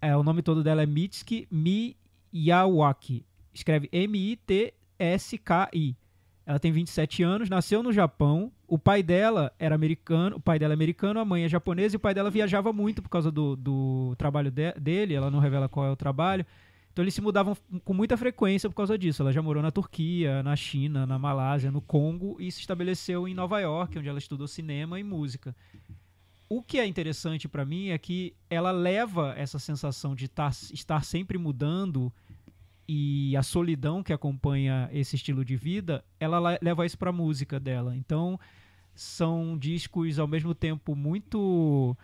O nome todo dela é Mitsuki Miyawaki. Escreve M-I-T-S-K-I. Ela tem 27 anos, nasceu no Japão. O pai dela era americano, a mãe é japonesa, e o pai dela viajava muito por causa do trabalho dele. Ela não revela qual é o trabalho. Então eles se mudavam com muita frequência por causa disso. Ela já morou na Turquia, na China, na Malásia, no Congo, e se estabeleceu em Nova York, onde ela estudou cinema e música. O que é interessante para mim é que ela leva essa sensação de estar sempre mudando e a solidão que acompanha esse estilo de vida, ela leva isso para a música dela. Então, são discos ao mesmo tempo muito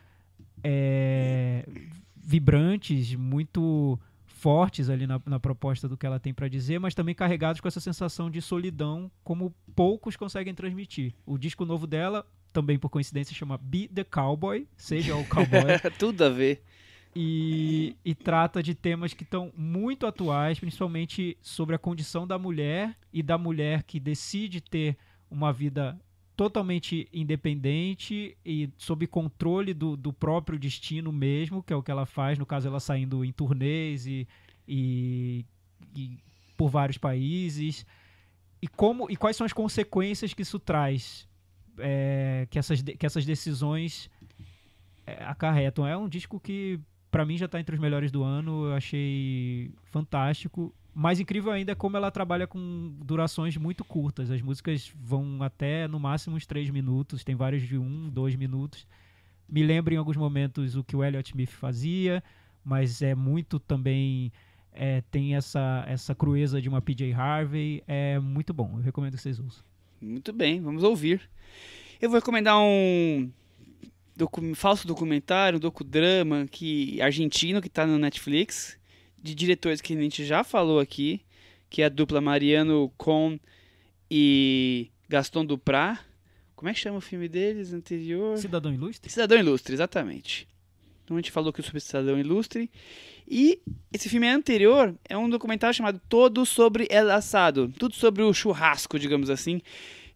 vibrantes, muito fortes ali na proposta do que ela tem para dizer, mas também carregados com essa sensação de solidão, como poucos conseguem transmitir. O disco novo dela, também por coincidência, chama Be the Cowboy, seja o cowboy. Tudo a ver. E trata de temas que estão muito atuais, principalmente sobre a condição da mulher e da mulher que decide ter uma vida totalmente independente e sob controle do próprio destino mesmo, que é o que ela faz, no caso ela saindo em turnês e por vários países, e quais são as consequências que isso traz, que essas decisões acarretam. É um disco que pra mim já tá entre os melhores do ano, eu achei fantástico. Mais incrível ainda é como ela trabalha com durações muito curtas. As músicas vão até, no máximo, uns 3 minutos. Tem várias de 1, 2 minutos. Me lembra em alguns momentos o que o Elliott Smith fazia, mas é muito também... tem essa crueza de uma PJ Harvey. É muito bom, eu recomendo que vocês ouçam. Muito bem, vamos ouvir. Eu vou recomendar um falso documentário, um docudrama argentino que está no Netflix, de diretores que a gente já falou aqui, que é a dupla Mariano Con e Gaston Duprat. Como é que chama o filme deles anterior? Cidadão Ilustre? Cidadão Ilustre, exatamente. Então a gente falou aqui sobre Cidadão Ilustre. E esse filme anterior é um documentário chamado Todo sobre El Asado. Tudo sobre o churrasco, digamos assim.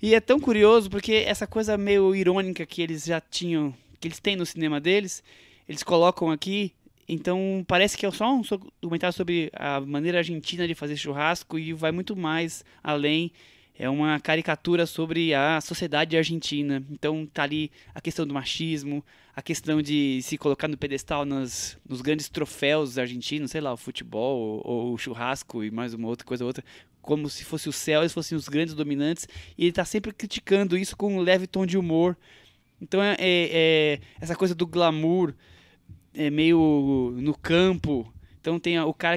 E é tão curioso porque essa coisa meio irônica que eles já tinham, que eles têm no cinema deles, eles colocam aqui. Então parece que é só um documentário sobre a maneira argentina de fazer churrasco e vai muito mais além. É uma caricatura sobre a sociedade argentina. Então tá ali a questão do machismo, a questão de se colocar no pedestal nos grandes troféus argentinos, sei lá, o futebol ou o churrasco e mais uma outra coisa outra, como se fosse o céu, eles fossem os grandes dominantes. E ele tá sempre criticando isso com um leve tom de humor. Então essa coisa do glamour, meio no campo. Então tem o cara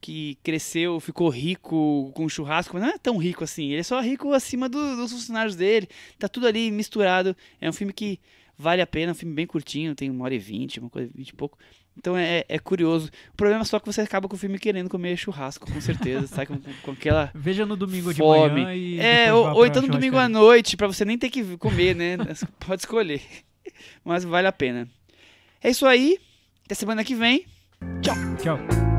que cresceu, ficou rico com churrasco, mas não é tão rico assim. Ele é só rico acima dos funcionários dele. Tá tudo ali misturado. É um filme que vale a pena, um filme bem curtinho, tem 1h20, uma coisa 20 e pouco. Então é curioso. O problema é só que você acaba com o filme querendo comer churrasco, com certeza. Sai com aquela Veja no domingo fome. De manhã e ou então no domingo à noite, pra você nem ter que comer, né? Pode escolher. Mas vale a pena. É isso aí. Até semana que vem. Tchau. Tchau.